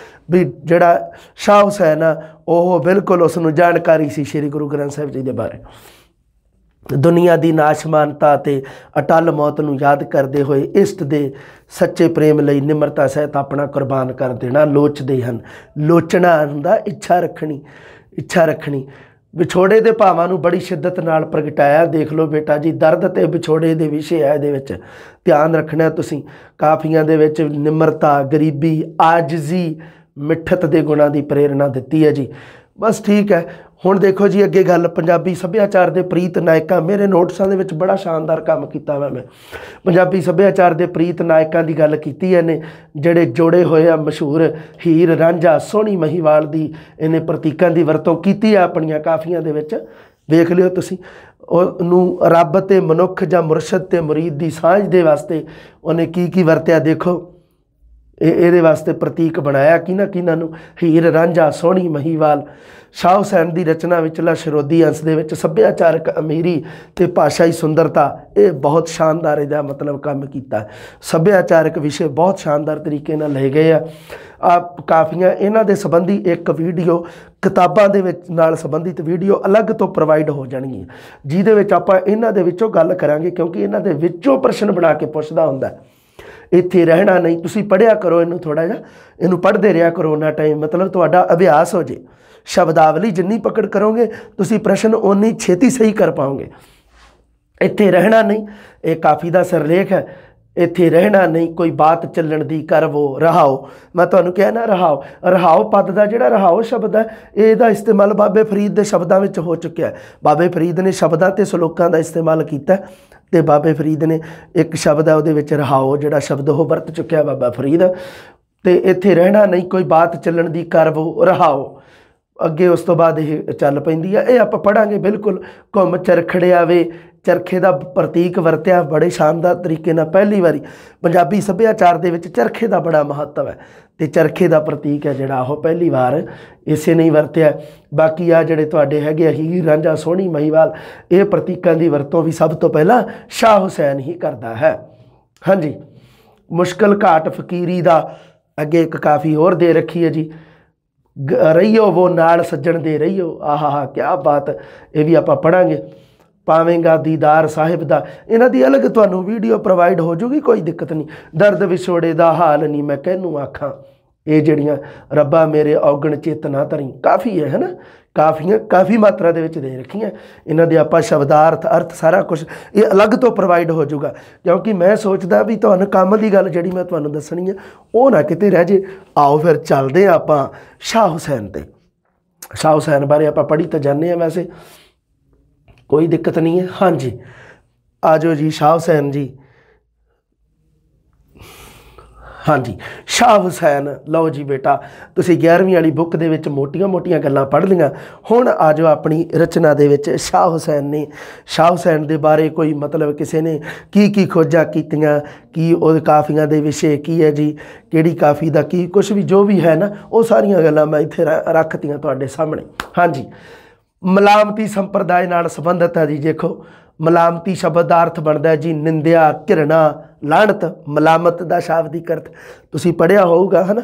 ਵੀ ਜਿਹੜਾ ਸ਼ਾਹ ਹੁਸੈਨ ਆ ਉਹ ਬਿਲਕੁਲ ਉਸ ਨੂੰ ਜਾਣਕਾਰੀ ਸੀ ਸ਼੍ਰੀ ਗੁਰੂ ਗ੍ਰੰਥ ਸਾਹਿਬ ਜੀ ਦੇ ਬਾਰੇ। ਦੁਨੀਆ ਦੀ ਨਾਸ਼ਮਾਨਤਾ ਅਤੇ ਅਟਲ ਮੌਤ ਨੂੰ ਯਾਦ ਕਰਦੇ ਹੋਏ ਇਸ਼ਟ ਦੇ ਸੱਚੇ ਪ੍ਰੇਮ ਲਈ ਨਿਮਰਤਾ ਸਹਿਤ ਆਪਣਾ ਕੁਰਬਾਨ ਕਰ ਦੇਣਾ ਲੋਚਦੇ ਹਨ। ਲੋਚਣਾ ਹੁੰਦਾ ਇੱਛਾ ਰੱਖਣੀ, ਇੱਛਾ ਰੱਖਣੀ। ਵਿਛੋੜੇ ਦੇ ਭਾਵਾਂ ਨੂੰ ਬੜੀ ਸ਼ਿੱਦਤ ਨਾਲ ਪ੍ਰਗਟਾਇਆ। ਦੇਖ ਲਓ ਬੇਟਾ ਜੀ, ਦਰਦ ਤੇ ਵਿਛੋੜੇ ਦੇ ਵਿਸ਼ੇ ਹੈ ਇਹਦੇ ਵਿੱਚ, ਧਿਆਨ ਰੱਖਣਾ ਤੁਸੀਂ। ਕਾਫੀਆਂ ਦੇ ਵਿੱਚ ਨਿਮਰਤਾ, ਗਰੀਬੀ, ਆਜਜ਼ੀ, ਮਿੱਠਤ ਦੇ ਗੁਣਾਂ ਦੀ ਪ੍ਰੇਰਣਾ ਦਿੱਤੀ ਹੈ ਜੀ। ਬਸ ਠੀਕ ਹੈ। ਹੁਣ ਦੇਖੋ ਜੀ ਅੱਗੇ ਗੱਲ, ਪੰਜਾਬੀ ਸੱਭਿਆਚਾਰ ਦੇ ਪ੍ਰੀਤ ਨਾਇਕਾਂ। ਮੇਰੇ ਨੋਟਸਾਂ ਦੇ ਵਿੱਚ ਬੜਾ ਸ਼ਾਨਦਾਰ ਕੰਮ ਕੀਤਾ ਵਾ ਮੈਂ। ਪੰਜਾਬੀ ਸੱਭਿਆਚਾਰ ਦੇ ਪ੍ਰੀਤ ਨਾਇਕਾਂ ਦੀ ਗੱਲ ਕੀਤੀ ਇਹਨੇ, ਜਿਹੜੇ ਜੋੜੇ ਹੋਏ ਆ ਮਸ਼ਹੂਰ ਹੀਰ ਰਾਂਝਾ, ਸੋਹਣੀ ਮਹੀਵਾਲ ਦੀ ਇਹਨੇ ਪ੍ਰਤੀਕਾਂ ਦੀ ਵਰਤੋਂ ਕੀਤੀ ਆ ਆਪਣੀਆਂ ਕਾਫੀਆਂ ਦੇ ਵਿੱਚ। ਵੇਖ ਲਿਓ ਤੁਸੀਂ। ਉਹਨੂੰ ਰੱਬ ਤੇ ਮਨੁੱਖ ਜਾਂ ਮੁਰਸ਼ਦ ਤੇ ਮੁਰੀਦ ਦੀ ਸਾਂਝ ਦੇ ਵਾਸਤੇ ਉਹਨੇ ਕੀ ਵਰਤਿਆ ਦੇਖੋ। ਇਹਦੇ ਵਾਸਤੇ ਪ੍ਰਤੀਕ ਬਣਾਇਆ ਕਿਹਨਾਂ ਨੂੰ, ਹੀਰ ਰਾਂਝਾ, ਸੋਹਣੀ ਮਹੀਵਾਲ। ਸ਼ਾਹ ਹੁਸੈਨ ਦੀ ਰਚਨਾ ਵਿਚਲਾ ਸ਼ਰੋਦੀ ਅੰਸ਼ ਦੇ ਵਿੱਚ ਸੱਭਿਆਚਾਰਕ ਅਮੀਰੀ ਤੇ ਭਾਸ਼ਾਈ ਸੁੰਦਰਤਾ, ਇਹ ਬਹੁਤ ਸ਼ਾਨਦਾਰ ਇਹਦਾ ਮਤਲਬ ਕੰਮ ਕੀਤਾ। ਸੱਭਿਆਚਾਰਕ ਵਿਸ਼ੇ ਬਹੁਤ ਸ਼ਾਨਦਾਰ ਤਰੀਕੇ ਨਾਲ ਲਏ ਗਏ ਆ ਕਾਫੀਆਂ। ਇਹਨਾਂ ਦੇ ਸੰਬੰਧੀ ਇੱਕ ਵੀਡੀਓ, ਕਿਤਾਬਾਂ ਦੇ ਵਿੱਚ ਨਾਲ ਸੰਬੰਧਿਤ ਵੀਡੀਓ ਅਲੱਗ ਤੋਂ ਪ੍ਰੋਵਾਈਡ ਹੋ ਜਾਣਗੀਆਂ, ਜਿਹਦੇ ਵਿੱਚ ਆਪਾਂ ਇਹਨਾਂ ਦੇ ਵਿੱਚੋਂ ਗੱਲ ਕਰਾਂਗੇ, ਕਿਉਂਕਿ ਇਹਨਾਂ ਦੇ ਵਿੱਚੋਂ ਪ੍ਰਸ਼ਨ ਬਣਾ ਕੇ ਪੁੱਛਦਾ ਹੁੰਦਾ। ਇੱਥੇ ਰਹਿਣਾ ਨਹੀਂ, ਤੁਸੀਂ ਪੜ੍ਹਿਆ ਕਰੋ ਇਹਨੂੰ, ਥੋੜ੍ਹਾ ਜਿਹਾ ਇਹਨੂੰ ਪੜ੍ਹਦੇ ਰਿਹਾ ਕਰੋ ਉਹਨਾਂ ਟਾਈਮ, ਮਤਲਬ ਤੁਹਾਡਾ ਅਭਿਆਸ ਹੋ ਜੇ। ਸ਼ਬਦਾਵਲੀ ਜਿੰਨੀ ਪਕੜ ਕਰੋਗੇ ਤੁਸੀਂ ਪ੍ਰਸ਼ਨ ਓਨੀ ਛੇਤੀ ਸਹੀ ਕਰ ਪਾਓਗੇ। ਇੱਥੇ ਰਹਿਣਾ ਨਹੀਂ, ਇਹ ਕਾਫੀ ਦਾ ਸਿਰਲੇਖ ਹੈ। ਇੱਥੇ ਰਹਿਣਾ ਨਹੀਂ, ਕੋਈ ਬਾਤ ਚੱਲਣ ਦੀ ਕਰਵੋ ਰਹਾਓ। ਮੈਂ ਤੁਹਾਨੂੰ ਕਿਹਾ ਨਾ, ਰਹਾਓ ਪਦ ਦਾ ਜਿਹੜਾ ਰਹਾਓ ਸ਼ਬਦ ਹੈ, ਇਹਦਾ ਇਸਤੇਮਾਲ ਬਾਬੇ ਫਰੀਦ ਦੇ ਸ਼ਬਦਾਂ ਵਿੱਚ ਹੋ ਚੁੱਕਿਆ। ਬਾਬੇ ਫਰੀਦ ਨੇ ਸ਼ਬਦਾਂ ਤੇ ਸਲੋਕਾਂ ਦਾ ਇਸਤੇਮਾਲ ਕੀਤਾ ਤੇ ਬਾਬੇ ਫਰੀਦ ਨੇ ਇੱਕ ਸ਼ਬਦ ਹੈ ਉਹਦੇ ਵਿੱਚ ਰਹਾਓ ਜਿਹੜਾ ਸ਼ਬਦ ਉਹ ਵਰਤ ਚੁੱਕਿਆ ਬਾਬਾ ਫਰੀਦ। ਤੇ ਇੱਥੇ ਰਹਿਣਾ ਨਹੀਂ, ਕੋਈ ਬਾਤ ਚੱਲਣ ਦੀ ਕਰਵੋ ਰਹਾਓ। ਅੱਗੇ ਉਸ ਤੋਂ ਬਾਅਦ ਇਹ ਚੱਲ ਪੈਂਦੀ ਆ, ਇਹ ਆਪਾਂ ਪੜ੍ਹਾਂਗੇ ਬਿਲਕੁਲ। ਘੁੰਮ ਚਰਖੜਿਆ ਵੇ, ਚਰਖੇ ਦਾ ਪ੍ਰਤੀਕ ਵਰਤਿਆ ਬੜੇ ਸ਼ਾਨਦਾਰ ਤਰੀਕੇ ਨਾਲ। ਪਹਿਲੀ ਵਾਰੀ ਪੰਜਾਬੀ ਸੱਭਿਆਚਾਰ ਦੇ ਵਿੱਚ ਚਰਖੇ ਦਾ ਬੜਾ ਮਹੱਤਵ ਹੈ ਤੇ ਚਰਖੇ ਦਾ ਪ੍ਰਤੀਕ ਹੈ ਜਿਹੜਾ ਉਹ ਪਹਿਲੀ ਵਾਰ ਇਸੇ ਨੇ ਵਰਤਿਆ। ਬਾਕੀ ਆ ਜਿਹੜੇ ਤੁਹਾਡੇ ਹੈਗੇ ਆ ਹੀਰ ਰਾਂਝਾ, ਸੋਹਣੀ ਮਹੀਵਾਲ, ਇਹ ਪ੍ਰਤੀਕਾਂ ਦੀ ਵਰਤੋਂ ਵੀ ਸਭ ਤੋਂ ਪਹਿਲਾਂ ਸ਼ਾਹ ਹੁਸੈਨ ਹੀ ਕਰਦਾ ਹੈ। ਹਾਂਜੀ, ਮੁਸ਼ਕਲ ਘਾਟ ਫਕੀਰੀ ਦਾ ਅੱਗੇ ਇੱਕ ਕਾਫੀ ਹੋਰ ਦੇ ਰੱਖੀ ਹੈ ਜੀ। ਰਹੀਓ ਵੋ ਨਾਲ ਸੱਜਣ ਦੇ ਰਹੀਓ, ਆਹਾ ਕਿਆ ਬਾਤ, ਇਹ ਵੀ ਆਪਾਂ ਪੜ੍ਹਾਂਗੇ। ਪਾਵੇਂਗਾ ਦੀਦਾਰ ਸਾਹਿਬ ਦਾ, ਇਹਨਾਂ ਦੀ ਅਲੱਗ ਤੁਹਾਨੂੰ ਵੀਡੀਓ ਪ੍ਰੋਵਾਈਡ ਹੋ ਜੂਗੀ, ਕੋਈ ਦਿੱਕਤ ਨਹੀਂ। ਦਰਦ ਵਿਛੋੜੇ ਦਾ ਹਾਲ ਨਹੀਂ ਮੈਂ ਕਿਹਨੂੰ ਆਖਾਂ, ਇਹ ਜਿਹੜੀਆਂ ਰੱਬਾ ਮੇਰੇ ਔਗਣ ਚੇਤਨਾ ਧਰੀ, ਕਾਫੀ ਹੈ ਨਾ, ਕਾਫੀ ਮਾਤਰਾ ਦੇ ਵਿੱਚ ਦੇ ਰੱਖੀਆਂ। ਇਹਨਾਂ ਦੇ ਆਪਾਂ ਸ਼ਬਦਾਰਥ, ਅਰਥ ਸਾਰਾ ਕੁਝ ਇਹ ਅਲੱਗ ਤੋਂ ਪ੍ਰੋਵਾਈਡ ਹੋ ਜਾਊਗਾ, ਕਿਉਂਕਿ ਮੈਂ ਸੋਚਦਾ ਵੀ ਤੁਹਾਨੂੰ ਕੰਮ ਦੀ ਗੱਲ ਜਿਹੜੀ ਮੈਂ ਤੁਹਾਨੂੰ ਦੱਸਣੀ ਹੈ ਉਹ ਨਾ ਕਿਤੇ ਰਹਿ ਜੇ। ਆਓ ਫਿਰ ਚੱਲਦੇ ਹਾਂ ਆਪਾਂ ਸ਼ਾਹ ਹੁਸੈਨ ਤੇ। ਸ਼ਾਹ ਹੁਸੈਨ ਬਾਰੇ ਆਪਾਂ ਪੜ੍ਹੀ ਤਾਂ ਜਾਂਦੇ ਹਾਂ, ਵੈਸੇ ਕੋਈ ਦਿੱਕਤ ਨਹੀਂ ਹੈ। ਹਾਂਜੀ, ਆ ਜਾਓ ਜੀ ਸ਼ਾਹ ਹੁਸੈਨ ਜੀ। ਹਾਂਜੀ, ਸ਼ਾਹ ਹੁਸੈਨ, ਲਓ ਜੀ ਬੇਟਾ, ਤੁਸੀਂ 11ਵੀਂ ਵਾਲੀ ਬੁੱਕ ਦੇ ਵਿੱਚ ਮੋਟੀਆਂ ਗੱਲਾਂ ਪੜ੍ਹ ਲਈਆਂ। ਹੁਣ ਆ ਜਾਓ ਆਪਣੀ ਰਚਨਾ ਦੇ ਵਿੱਚ। ਸ਼ਾਹ ਹੁਸੈਨ ਨੇ, ਸ਼ਾਹ ਹੁਸੈਨ ਦੇ ਬਾਰੇ ਕੋਈ ਮਤਲਬ ਕਿਸੇ ਨੇ ਕੀ ਖੋਜਾਂ ਕੀਤੀਆਂ, ਕੀ ਉਹਦੇ ਕਾਫੀਆਂ ਦੇ ਵਿਸ਼ੇ ਕੀ ਹੈ ਜੀ, ਕਿਹੜੀ ਕਾਫੀ ਦਾ ਕੀ ਕੁਛ ਵੀ ਜੋ ਵੀ ਹੈ ਨਾ, ਉਹ ਸਾਰੀਆਂ ਗੱਲਾਂ ਮੈਂ ਇੱਥੇ ਰੱਖਤੀਆਂ ਤੁਹਾਡੇ ਸਾਹਮਣੇ। ਹਾਂਜੀ, ਮਲਾਮਤੀ ਸੰਪਰਦਾਇ ਨਾਲ ਸੰਬੰਧਿਤ ਹੈ ਜੀ। ਦੇਖੋ, ਮਲਾਮਤੀ ਸ਼ਬਦ ਦਾ ਅਰਥ ਬਣਦਾ ਜੀ ਨਿੰਦਿਆ, ਘਿਰਣਾ, ਲਾਹਨਤ। ਮਲਾਮਤ ਦਾ ਸ਼ਾਬਦਿਕ ਅਰਥ ਤੁਸੀਂ ਪੜ੍ਹਿਆ ਹੋਊਗਾ ਹੈ ਨਾ,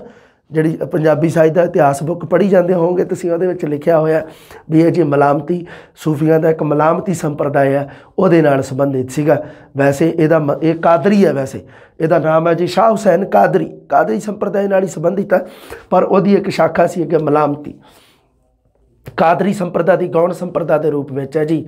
ਜਿਹੜੀ ਪੰਜਾਬੀ ਸਾਹਿਤ ਦਾ ਇਤਿਹਾਸ ਬੁੱਕ ਪੜ੍ਹੀ ਜਾਂਦੇ ਹੋਵੋਗੇ ਤੁਸੀਂ, ਉਹਦੇ ਵਿੱਚ ਲਿਖਿਆ ਹੋਇਆ ਵੀ ਇਹ ਜੀ ਮਲਾਮਤੀ ਸੂਫੀਆਂ ਦਾ ਇੱਕ ਮਲਾਮਤੀ ਸੰਪਰਦਾਇ ਹੈ, ਉਹਦੇ ਨਾਲ ਸੰਬੰਧਿਤ ਸੀਗਾ। ਵੈਸੇ ਇਹ ਕਾਦਰੀ ਹੈ, ਵੈਸੇ ਇਹਦਾ ਨਾਮ ਹੈ ਜੀ ਸ਼ਾਹ ਹੁਸੈਨ ਕਾਦਰੀ ਸੰਪਰਦਾਇ ਨਾਲ ਹੀ ਸੰਬੰਧਿਤ ਹੈ, ਪਰ ਉਹਦੀ ਇੱਕ ਸ਼ਾਖਾ ਸੀ ਅੱਗੇ ਮਲਾਮਤੀ। ਕਾਦਰੀ ਸੰਪਰਦਾ ਦੀ ਗੌਣ ਸੰਪਰਦਾ ਦੇ ਰੂਪ ਵਿੱਚ ਹੈ ਜੀ।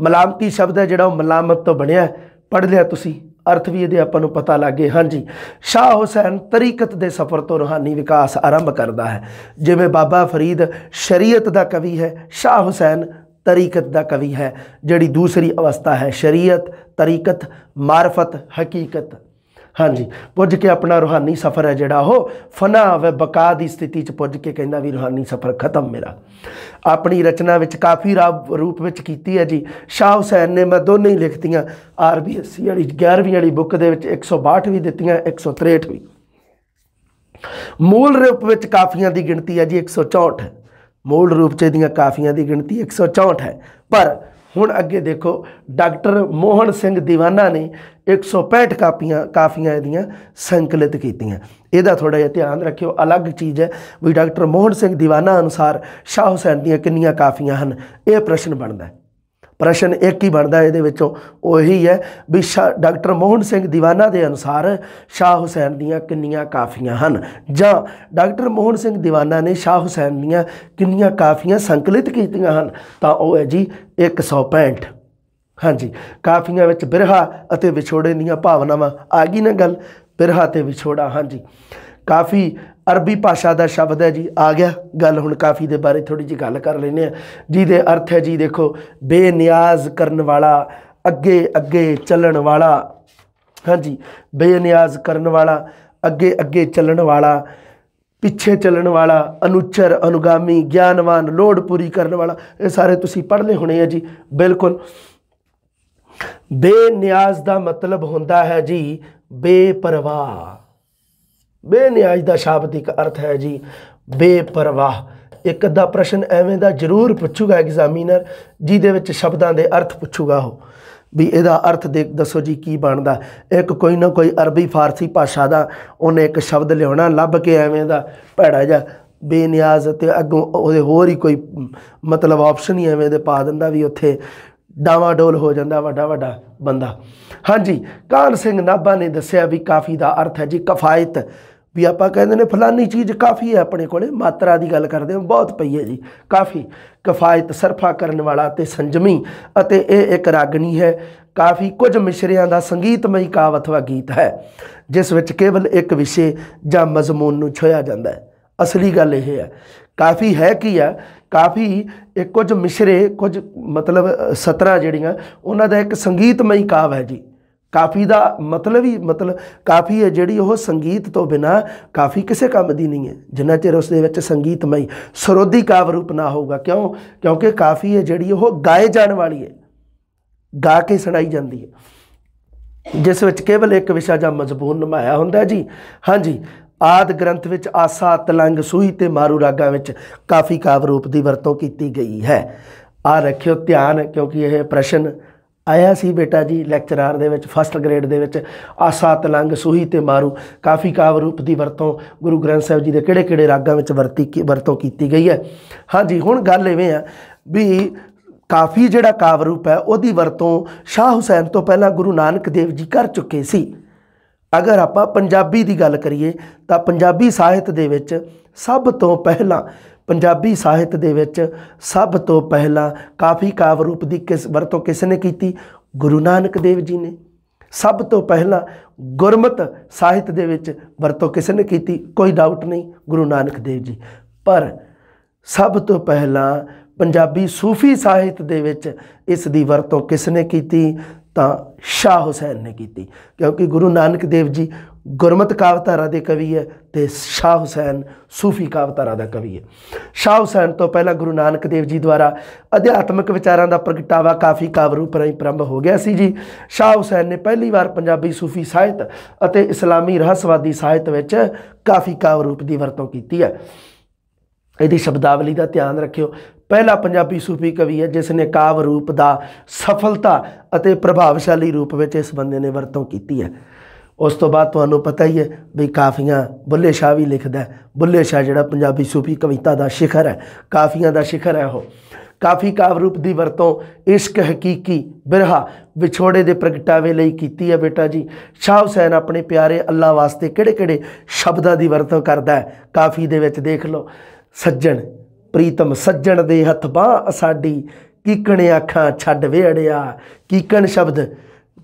ਮਲਾਮਤੀ ਸ਼ਬਦ ਹੈ ਜਿਹੜਾ ਉਹ ਮਲਾਮਤ ਤੋਂ ਬਣਿਆ, ਪੜ੍ਹ ਲਿਆ ਤੁਸੀਂ, ਅਰਥ ਵੀ ਇਹਦੇ ਆਪਾਂ ਨੂੰ ਪਤਾ ਲੱਗ ਗਏ। ਹਾਂਜੀ, ਸ਼ਾਹ ਹੁਸੈਨ ਤਰੀਕਤ ਦੇ ਸਫ਼ਰ ਤੋਂ ਰੂਹਾਨੀ ਵਿਕਾਸ ਆਰੰਭ ਕਰਦਾ ਹੈ। ਜਿਵੇਂ ਬਾਬਾ ਫਰੀਦ ਸ਼ਰੀਅਤ ਦਾ ਕਵੀ ਹੈ, ਸ਼ਾਹ ਹੁਸੈਨ ਤਰੀਕਤ ਦਾ ਕਵੀ ਹੈ। ਜਿਹੜੀ ਦੂਸਰੀ ਅਵਸਥਾ ਹੈ ਸ਼ਰੀਅਤ, ਤਰੀਕਤ, ਮਾਰਫਤ, ਹਕੀਕਤ। ਹਾਂਜੀ, ਪੁੱਜ ਕੇ ਆਪਣਾ ਰੂਹਾਨੀ ਸਫ਼ਰ ਹੈ ਜਿਹੜਾ ਉਹ ਫਨਾ व ਬਕਾ ਦੀ ਸਥਿਤੀ 'ਚ ਪੁੱਜ ਕੇ ਕਹਿੰਦਾ ਵੀ ਰੂਹਾਨੀ ਸਫ਼ਰ ਖਤਮ ਮੇਰਾ। ਆਪਣੀ ਰਚਨਾ ਵਿੱਚ ਕਾਫੀ ਰੂਪ ਵਿੱਚ ਕੀਤੀ ਹੈ ਜੀ ਸ਼ਾਹ ਹੁਸੈਨ ਨੇ। ਮੈਂ ਦੋਨੇ ਹੀ ਲਿਖਤੀਆਂ, RBSC ਵਾਲੀ 11ਵੀਂ ਵਾਲੀ ਬੁੱਕ ਦੇ ਵਿੱਚ 162 ਵੀ ਦਿੱਤੀਆਂ, 163 ਵੀ। ਮੂਲ ਰੂਪ ਵਿੱਚ ਕਾਫੀਆਂ ਦੀ ਗਿਣਤੀ ਹੈ ਜੀ 164 ਹੈ। ਮੂਲ ਰੂਪ 'ਚ ਇਹਦੀਆਂ ਕਾਫੀਆਂ ਦੀ ਗਿਣਤੀ 164 ਹੈ। ਪਰ ਹੁਣ ਅੱਗੇ ਦੇਖੋ, ਡਾਕਟਰ ਮੋਹਨ ਸਿੰਘ ਦੀਵਾਨਾ ਨੇ 165 ਕਾਫੀਆਂ ਇਹਦੀਆਂ ਸੰਕਲਿਤ ਕੀਤੀਆਂ। ਇਹਦਾ ਥੋੜ੍ਹਾ ਜਿਹਾ ਧਿਆਨ ਰੱਖਿਓ, ਅਲੱਗ ਚੀਜ਼ ਹੈ ਵੀ ਡਾਕਟਰ ਮੋਹਨ ਸਿੰਘ ਦੀਵਾਨਾ ਅਨੁਸਾਰ ਸ਼ਾਹ ਹੁਸੈਨ ਦੀਆਂ ਕਿੰਨੀਆਂ ਕਾਫੀਆਂ ਹਨ, ਇਹ ਪ੍ਰਸ਼ਨ ਬਣਦਾ ਹੈ। प्रश्न एक ही बनता ये वही है भी डॉक्टर मोहन सिंह दीवाना के अनुसार शाह हुसैन दियाँ किन्नियां काफियां हैं, जां डॉक्टर मोहन सिंह दीवाना ने शाह हुसैन दियाँ किन्नियां काफियां संकलित कीतियां हैं, तो वह है जी 165। हाँ जी, काफियां विच बिरहा अते विछोड़े दियां भावनावां आ गई ना गल, बिरहा ते विछोड़ा। हाँ जी, काफ़ी अरबी भाषा का शब्द है जी, आ गया गल। हुण काफ़ी के बारे थोड़ी जी गल कर लेने जिहदे अर्थ है जी, देखो बेनियाज करन वाला, अगे अगे चलन वाला। हाँ जी, बेनियाज करन वाला, अगे अगे चलन वाला, पिछे चलन वाला, अनुचर, अनुगामी, ज्ञानवान, लोड़ पूरी करने वाला। ये सारे तुसी पढ़ ले होने हैं जी, बिल्कुल। बेनियाज का मतलब होंदा है जी बेपरवाह। बेनियाज का शाब्दिक अर्थ है जी बेपरवाह। एक अद्धा प्रश्न एवें दा जरूर पुछूगा एग्जामिनर, जिहदे विच शब्दां दे अर्थ पुछूगा हो भी इहदा अर्थ दसो जी की बनदा। एक कोई ना कोई अरबी फारसी भाषा का उन्हें एक शब्द लियाना लभ के एवें दा भैड़ा जा बेनियाज, ते अगों उहदे होर ही कोई मतलब ऑप्शन ही एवें दे पा दिंदा भी उत्थे डावाडोल हो जाता वड्डा वड्डा बंदा। हाँ जी, कान सिंह नाभा ने दसिया भी काफ़ी का अर्थ है जी कफायत। भी आप कहते हैं फलानी चीज़ काफ़ी है अपने को, मात्रा की गल करते हैं बहुत पई है जी काफ़ी। कफायत सरफा करने वाला ते संजमी, अते एक रागनी है। काफ़ी कुछ मिसरियां का संगीतमई काव अथवा गीत है जिस विच केवल एक विषय ਜਾਂ मजमून नूं ਛੋਇਆ ਜਾਂਦਾ है। असली गल यह है काफ़ी है की है, काफ़ी एक कुछ मिसरे कुछ मतलब सतरां जिहड़ियां उन्हां दा एक संगीतमई काव है जी। काफ़ी का मतलब ही मतलब काफ़ी है जिहड़ी वो संगीत तो बिना काफ़ी किसी काम की नहीं है जिन्ना चिर उस दे विच संगीतमई सरोधी काव रूप ना होगा। क्यों? क्योंकि काफ़ी है जिहड़ी वो गाए जाने वाली है, गा के सुनाई जाती है, जिस विच केवल एक विषय ਜਾਂ मजबून नमाया होंदा जी। हाँ जी, आदि ग्रंथ विच आसा, तलंग, सूही ते मारू रागां विच काफ़ी काव रूप की वरतों की गई है। आ रखियो ध्यान, क्योंकि यह प्रश्न आया सी बेटा जी लैक्चरार दे विच फस्ट ग्रेड दे विच। आसा, तलंग, सूही ते मारू काफ़ी काव रूप की वरतों गुरु ग्रंथ साहिब जी के किहड़े-किहड़े रागां विच वरतों की गई है। हाँ जी, हुण गल इवें आ भी काफ़ी जिहड़ा काव रूप है उहदी वरतों शाह हुसैन तो पहला गुरु नानक देव जी कर चुके सी। अगर आप पंजाबी की गल करिए तो पंजाबी साहित्य दे विच सब तो पहला पंजाबी साहित्य दे विच सब तो पहला काफ़ी काव रूप की वरतों किसने की? गुरु नानक देव जी ने। सब तो पहला गुरमत साहित्य दे विच वरतों किसने की? कोई डाउट नहीं, गुरु नानक देव जी। पर सब तो पहला पंजाबी सूफी साहित्य दे विच इस दी वरतों किसने की? तो शाह हुसैन ने की, क्योंकि गुरु नानक देव जी गुरमत कावधारा के कवि है तो शाह हुसैन सूफी कावधारा का कवि है। शाह हुसैन तो पहला गुरु नानक देव जी द्वारा अध्यात्मक विचारों का प्रगटावा काफ़ी काव रूप राही प्रारंभ हो गया सी जी। शाह हुसैन ने पहली बार पंजाबी सूफी साहित्य और इस्लामी रहस्यवादी साहित्य में काफ़ी काव रूप की वरतों की है। यदि शब्दावली का ध्यान रखियो, पहला पंजाबी सूफी कवि है जिसने काव रूप का सफलता और प्रभावशाली रूप में इस बंदे ने वरतों की है। उस तो बाद तुहानू पता ही है भी काफ़ियाँ बुल्ले शाह भी लिखता है। बुल्ले शाह जिहड़ा पंजाबी सूफी कविता का शिखर है, काफ़ियाँ का शिखर है। वो काफ़ी काव रूप की वरतों इश्क, हकीकी, बिरहा, विछोड़े के प्रगटावे लई कीती है बेटा जी। शाह हुसैन अपने प्यारे अल्लाह वास्ते किहड़े-किहड़े शब्दां की वरतों करता है काफ़ी दे विच देख लो। सज्जण प्रीतम सज्जण दे हथ बाह साडी, कीकणे अखां छड्ड वेड़िया। कीकण शब्द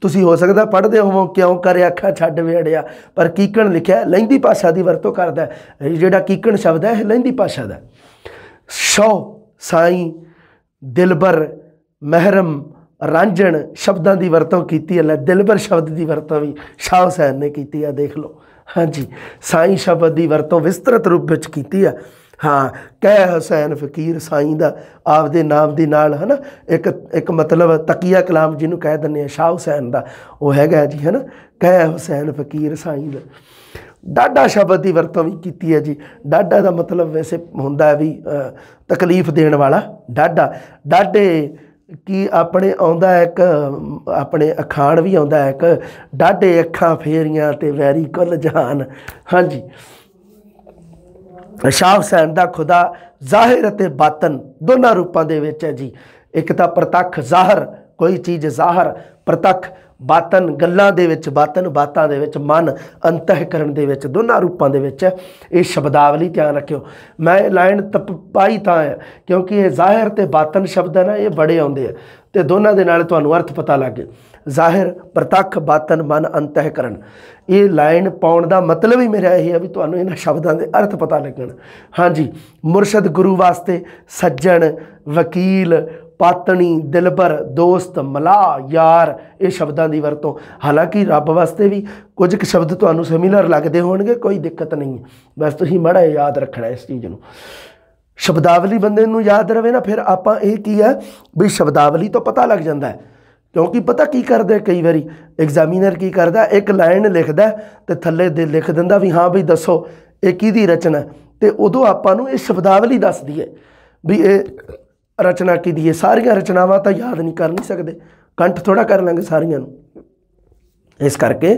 तुसी हो सकता पढ़ते हो क्यों करे अखां छड्ड वेड़िया, पर कीकण लिखा लहिंदी भाषा की वरतों करता है। जिहड़ा कीकण शब्द है लहिंदी भाषा का। शौ, साईं, दिलबर, महरम, रांझण शब्दों की वरतों की है। दिलबर शब्द की वरतों भी शाह हुसैन ने की है, देख लो। हाँ जी, साईं शब्द की वरतों विस्तृत रूप में की है। हाँ, कह हुसैन फकीर साईं दा आपदे नाम दी नाल है ना एक मतलब तकिया कलाम जिन्होंने कह दिंदे शाह हुसैन दा वो हैगा जी, है ना, कह हुसैन फकीर साईं दा। डाडा शब्द की वरतों भी की है जी। डाडा का मतलब वैसे होंदा भी तकलीफ देने वाला। डाडा डाडे की अपने आउंदा एक अपने अखाण भी आउंदा एक, डाडे अखां फेरियां ते वैरी कुल जहान। हाँ जी, शाह हुसैन का खुदा जाहिर ते बातन दोनों रूपों के है जी। एक तो प्रतख ज़ाहर, कोई चीज़ ज़ाहर, प्रतख बातन गल्लां दे विच, बातन बातां दे विच, मन अंतःकरण दे विच, दोनों रूपों दे विच ये शब्दावली ध्यान रखियो। मैं लाइन पाई तां है क्योंकि ये ज़ाहिर ते बातन शब्द है ना, ये बड़े आउंदे आ ते दोनों दे नाल तुहानूं अर्थ पता लग गए। ज़ाहिर, प्रतख, बातन, मन, अंतःकरण, ये लाइन पाउण दा मतलब ही मेरा यही है भी तुहानूं इन्हां शब्दां दे अर्थ पता लगण। हाँ जी, मुरशद गुरु वास्ते सज्जन, वकील, पातनी, दिलबर, दोस्त, मलाह, यार, ये शब्दों की वरतों। हालांकि रब वास्ते भी कुछ क शब्द तुहानूं सिमिलर लगते होणगे, कोई दिक्कत नहीं है, बस तुसीं माड़ा याद रखना इस चीज़ नूं। शब्दावली बंदे नूं याद रहे ना, फिर आपां ये की है भी शब्दावली तो पता लग जाता है। क्योंकि पता की करते कई बारी एग्जामिनर की करता, एक लाइन लिखता तो थले दे लिख दिंदा भी हाँ भी दसो ये किहदी रचना, तो उदों आपां नूं ये शब्दावली दसदी है भी ये रचना किहदी है। सारियां रचनावां तो याद नहीं कर नहीं सकते, कंठ थोड़ा कर लेंगे सारियां नूं। इस करके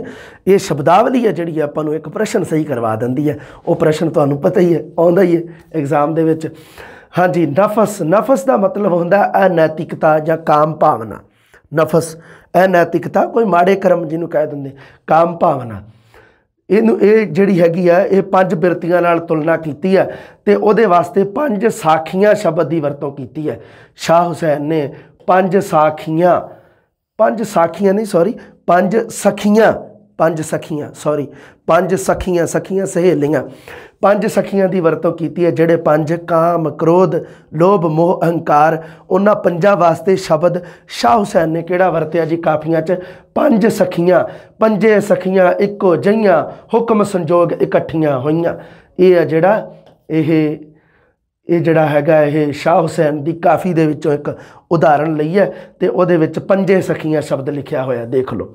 ये शब्दावली है जिहड़ी आपां नूं एक प्रश्न सही करवा दिंदी है। वो प्रश्न तुहानूं पता ही है, आउंदा ही है एग्जाम दे विच। हाँ जी, नफस, नफस का मतलब हुंदा अनैतिकता या काम भावना। नफस अनैतिकता, कोई माड़े कर्म जिन्हों कह देंगे, काम भावना, इनू ये जिहड़ी हैगी है ये 5 बिरतियां नाल तुलना की है तो उहदे वास्ते 5 साखियां शब्द की वरतों की है। शाह हुसैन ने 5 साखियां, 5 साखियां नहीं सॉरी 5 सखियां, 5 सखियां सॉरी 5 सखियां, सखियां सहेलियां, 5 सखियां की वरतों की है। जिहड़े 5 काम, क्रोध, लोभ, मोह, अहंकार, उन्हां 5 वास्ते शब्द शाह हुसैन ने किहड़ा वरत्या जी काफियां च, 5 सखियां, 5 सखियां इक्को जइयां, हुक्म संजोग इकट्ठियां होइयां। ये है जिहड़ा ये जिहड़ा हैगा ये शाह हुसैन की काफ़ी दे विचों एक उदाहरण लई है तो उहदे विच 5 सखियां शब्द लिखिया होया। देख लो,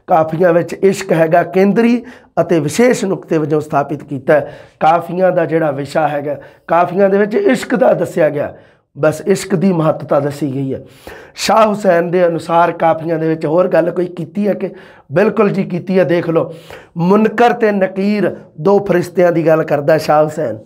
काफियां विच इश्क हैगा केंद्री अते विशेष नुकते वजों स्थापित किया है। काफियां दा जिहड़ा विशा हैगा, काफियां दे विच इश्क दा दस्सिया गया, बस इश्क की महत्ता दसी गई है। शाह हुसैन के अनुसार काफियां दे विच होर गल कोई कीती है कि बिल्कुल जी कीती है। देख लो, मुनकर ते नकीर 2 फरिश्तियां की गल करदा शाह हुसैन,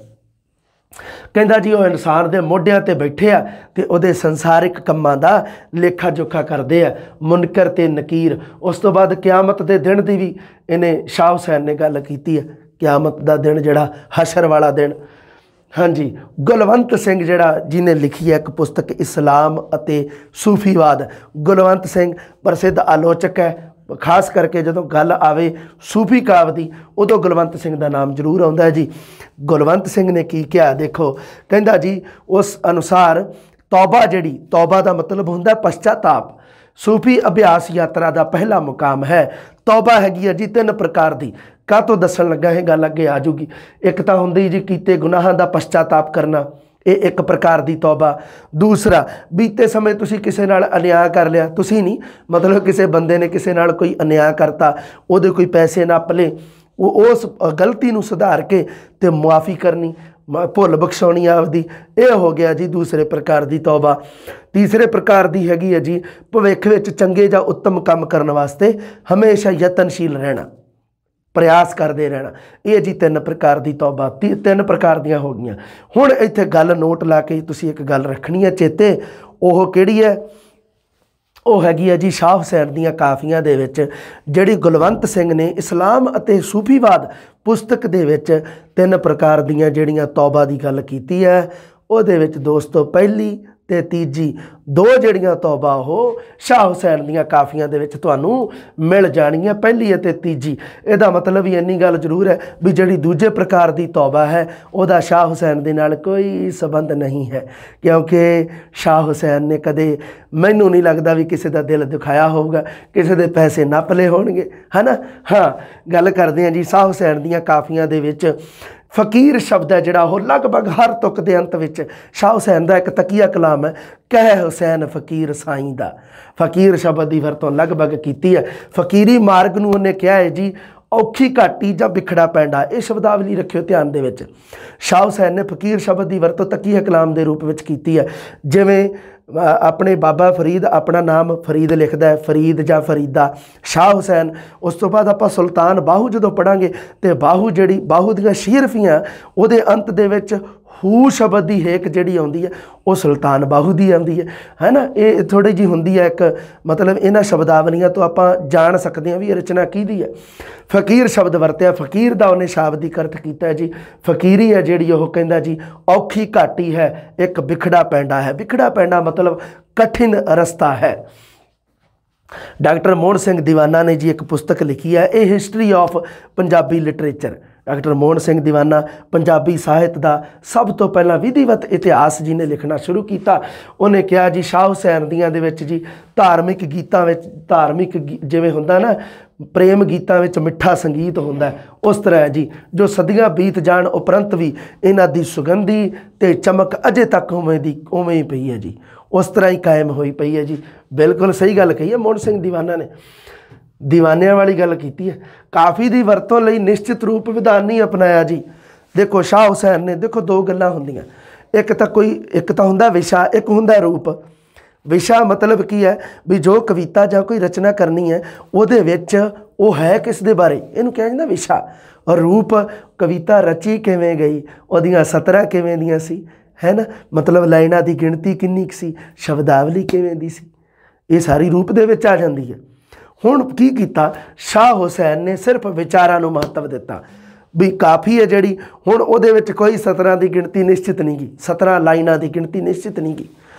कहता जी वो इंसान के मोढियां ते बैठे आ ते उहदे संसारिक कामां दा लेखा जोखा करते हैं, मुनकर ते नकीर। उस तो बाद क्यामत के दिन की भी इन्हें शाह हुसैन ने गल की है, क्यामत का दिन जिहड़ा हशर वाला दिन। हाँ जी, गुलवंत सिंह जिहड़ा जिन्हें लिखी है एक पुस्तक इस्लाम अते सूफीवाद, गुलवंत सिंह प्रसिद्ध आलोचक है, खास करके जो गल आवे सूफी काव की उदों गुलवंत सिंह का नाम जरूर आता है जी। गुलवंत सिंह ने की किया, देखो कहता जी उस अनुसार तौबा जिहड़ी, तौबा का मतलब हुंदा पश्चाताप, सूफी अभ्यास यात्रा का पहला मुकाम है। तौबा हैगी है जी 3 प्रकार की, काह तो दसन लगा है गल अगे आ जूगी। एक तो हुंदी जी कीते गुनाहां का पश्चाताप करना, ये एक प्रकार की तौबा। दूसरा, बीते समय तुसी किसी नाल अन्याय कर लिया, तुसी नहीं मतलब किसी बंदे ने किसी नाल कोई अन्याय करता, उहदे कोई पैसे नप ले, वो उस गलती नूं सुधार के ते मुआफ़ी करनी, भुल बख्शाउणी आपदी, यह हो गया जी दूसरे प्रकार की तौबा। तीसरे प्रकार की हैगी है जी भविख विच चंगे जां उत्तम काम करने वास्ते हमेशा यतनशील रहना, प्रयास करते रहना। ये जी 3 प्रकार की तौबा, 3 प्रकार दियां हो गई। हुण इत्थे गल नोट ला के तुसीं एक गल रखनी है चेते, ओह किहड़ी है, वो हैगी है जी शाह हुसैन दियां काफियां दे विच जिहड़ी गुलवंत सिंह ने इस्लाम अते सूफीवाद पुस्तक दे विच 3 प्रकार दियां जिहड़ियां तौबा की गल कीती है। उहदे विच दोस्तों पहली ते तीजी 2 जिहड़ियां तौबा हो शाह हुसैन दियां काफियां दे विच तुहानूं मिल जाणियां, पहली ते तीजी। इहदा मतलब ही इन्नी गल जरूर है भी जिहड़ी दूजे प्रकार की तौबा है उहदा शाह हुसैन दे नाल कोई संबंध नहीं है, क्योंकि शाह हुसैन ने कदे मैनूं नहीं लगता भी किसी का दिल दुखाया होगा, किसी के पैसे नप ले होणगे, है ना। हाँ, गल करते हैं जी शाह हुसैन दियां काफियां दे विच फकीर शब्द है जिहड़ा वो लगभग हर तुक के अंत में शाह हुसैन का एक तकिया कलाम है, कह हुसैन फकीर साईं दा। फकीर शब्द की वरतों लगभग की है। फकीरी मार्ग नूं उन्हें कहा है जी औखी घाटी जां बिखड़ा पैंडा, ये शब्दावली रखियो ध्यान दे विच। शाह हुसैन ने फकीर शब्द की वरतों तकिया कलाम के रूप में की है। जिवें अपने बाबा फरीद अपना नाम फरीद लिखता है, फरीद जां फरीदा, शाह हुसैन। उस तो बाद आपां सुल्तान बाहू जो पढ़ांगे तो बाहू जिहड़ी बाहू दियां शीरफियां उहदे अंत दे विच ਹੂ ਸ਼ਬਦ ਦੀ ਹੇਕ ਜਿਹੜੀ ਆਉਂਦੀ ਹੈ ਉਹ ਸੁਲਤਾਨ ਬਾਹੂ ਦੀ ਆਉਂਦੀ ਹੈ ਨਾ। ਇਹ ਥੋੜੀ ਜਿਹੀ ਹੁੰਦੀ ਹੈ ਇੱਕ ਮਤਲਬ ਇਹਨਾਂ ਸ਼ਬਦਾਵਲੀਆਂ ਤੋਂ ਆਪਾਂ ਜਾਣ ਸਕਦੇ ਹਾਂ ਵੀ ਇਹ ਰਚਨਾ ਕਿਹਦੀ ਹੈ। ਫਕੀਰ ਸ਼ਬਦ ਵਰਤਿਆ, ਫਕੀਰ ਦਾ ਉਹਨੇ ਸ਼ਾਬਦਿਕ ਅਰਥ ਕੀਤਾ ਜੀ। ਫਕੀਰੀ ਹੈ ਜਿਹੜੀ ਉਹ ਕਹਿੰਦਾ ਜੀ ਔਖੀ ਘਾਟੀ ਹੈ, ਇੱਕ ਵਿਖੜਾ ਪੈਂਡਾ ਹੈ। ਵਿਖੜਾ ਪੈਂਡਾ ਮਤਲਬ ਕਠਿਨ ਰਸਤਾ ਹੈ। ਡਾਕਟਰ ਮੋਹਨ ਸਿੰਘ ਦੀਵਾਨਾ ਨੇ ਜੀ ਇੱਕ ਪੁਸਤਕ ਲਿਖੀ ਹੈ, ਇਹ history of Punjabi literature. Doctor Mohan Singh Diwana Punjabi ਸਾਹਿਤ ਦਾ ਸਭ ਤੋਂ ਪਹਿਲਾਂ ਵਿਧੀਵਤ ਇਤਿਹਾਸ ਜੀ ਨੇ ਲਿਖਣਾ ਸ਼ੁਰੂ ਕੀਤਾ। ਉਹਨੇ ਕਿਹਾ ਜੀ ਸ਼ਾਹ ਹੁਸੈਨ ਦੀਆਂ ਦੇ ਵਿੱਚ ਜੀ ਧਾਰਮਿਕ ਗੀਤਾਂ ਵਿੱਚ ਜਿਵੇਂ ਹੁੰਦਾ ਨਾ ਪ੍ਰੇਮ ਗੀਤਾਂ ਵਿੱਚ ਮਿੱਠਾ ਸੰਗੀਤ ਹੁੰਦਾ, ਉਸ ਤਰ੍ਹਾਂ ਹੈ ਜੀ ਜੋ ਸਦੀਆਂ ਬੀਤ ਜਾਣ ਉਪਰੰਤ ਵੀ ਇਹਨਾਂ ਦੀ ਸੁਗੰਧੀ ਅਤੇ ਚਮਕ ਅਜੇ ਤੱਕ ਉਵੇਂ ਹੀ ਪਈ ਹੈ ਜੀ, ਉਸ ਤਰ੍ਹਾਂ ਹੀ ਕਾਇਮ ਹੋਈ ਪਈ ਹੈ ਜੀ। ਬਿਲਕੁਲ ਸਹੀ ਗੱਲ ਕਹੀ ਹੈ ਮੋਹਨ ਸਿੰਘ ਦੀਵਾਨਾ ਨੇ, ਦੀਵਾਨਿਆਂ ਵਾਲੀ ਗੱਲ ਕੀਤੀ ਹੈ। ਕਾਫੀ ਦੀ ਵਰਤੋਂ ਲਈ ਨਿਸ਼ਚਿਤ ਰੂਪ ਵਿਧਾਨ ਨਹੀਂ ਅਪਣਾਇਆ ਜੀ। ਦੇਖੋ ਸ਼ਾਹ ਹੁਸੈਨ ਨੇ, ਦੇਖੋ ਦੋ ਗੱਲਾਂ ਹੁੰਦੀਆਂ, ਇੱਕ ਤਾਂ ਹੁੰਦਾ ਵਿਸ਼ਾ, ਇੱਕ ਹੁੰਦਾ ਰੂਪ। ਵਿਸ਼ਾ ਮਤਲਬ ਕੀ ਹੈ ਵੀ ਜੋ ਕਵਿਤਾ ਜਾਂ ਕੋਈ ਰਚਨਾ ਕਰਨੀ ਹੈ ਉਹਦੇ ਵਿੱਚ ਉਹ ਹੈ ਕਿਸ ਦੇ ਬਾਰੇ, ਇਹਨੂੰ ਕਿਹਾ ਜਾਂਦਾ ਵਿਸ਼ਾ। ਔਰ ਰੂਪ ਕਵਿਤਾ ਰਚੀ ਕਿਵੇਂ ਗਈ, ਉਹਦੀਆਂ ਸਤਰਾਂ ਕਿਵੇਂ ਦੀਆਂ ਸੀ, ਹੈ ਨਾ, ਮਤਲਬ ਲਾਈਨਾਂ ਦੀ ਗਿਣਤੀ ਕਿੰਨੀ ਕੁ ਸੀ, ਸ਼ਬਦਾਵਲੀ ਕਿਵੇਂ ਦੀ ਸੀ, ਇਹ ਸਾਰੀ ਰੂਪ ਦੇ ਵਿੱਚ ਆ ਜਾਂਦੀ ਹੈ। ਹੁਣ ਕੀ ਕੀਤਾ ਸ਼ਾਹ ਹੁਸੈਨ ਨੇ, ਸਿਰਫ ਵਿਚਾਰਾਂ ਨੂੰ ਮਹੱਤਵ ਦਿੱਤਾ ਵੀ ਕਾਫੀ ਹੈ ਜਿਹੜੀ, ਹੁਣ ਉਹਦੇ ਵਿੱਚ ਕੋਈ ਸਤਰਾਂ ਦੀ ਗਿਣਤੀ ਨਿਸ਼ਚਿਤ ਨਹੀਂ ਗੀ, 17 ਲਾਈਨਾਂ ਦੀ ਗਿਣਤੀ ਨਿਸ਼ਚਿਤ ਨਹੀਂ ਗੀ।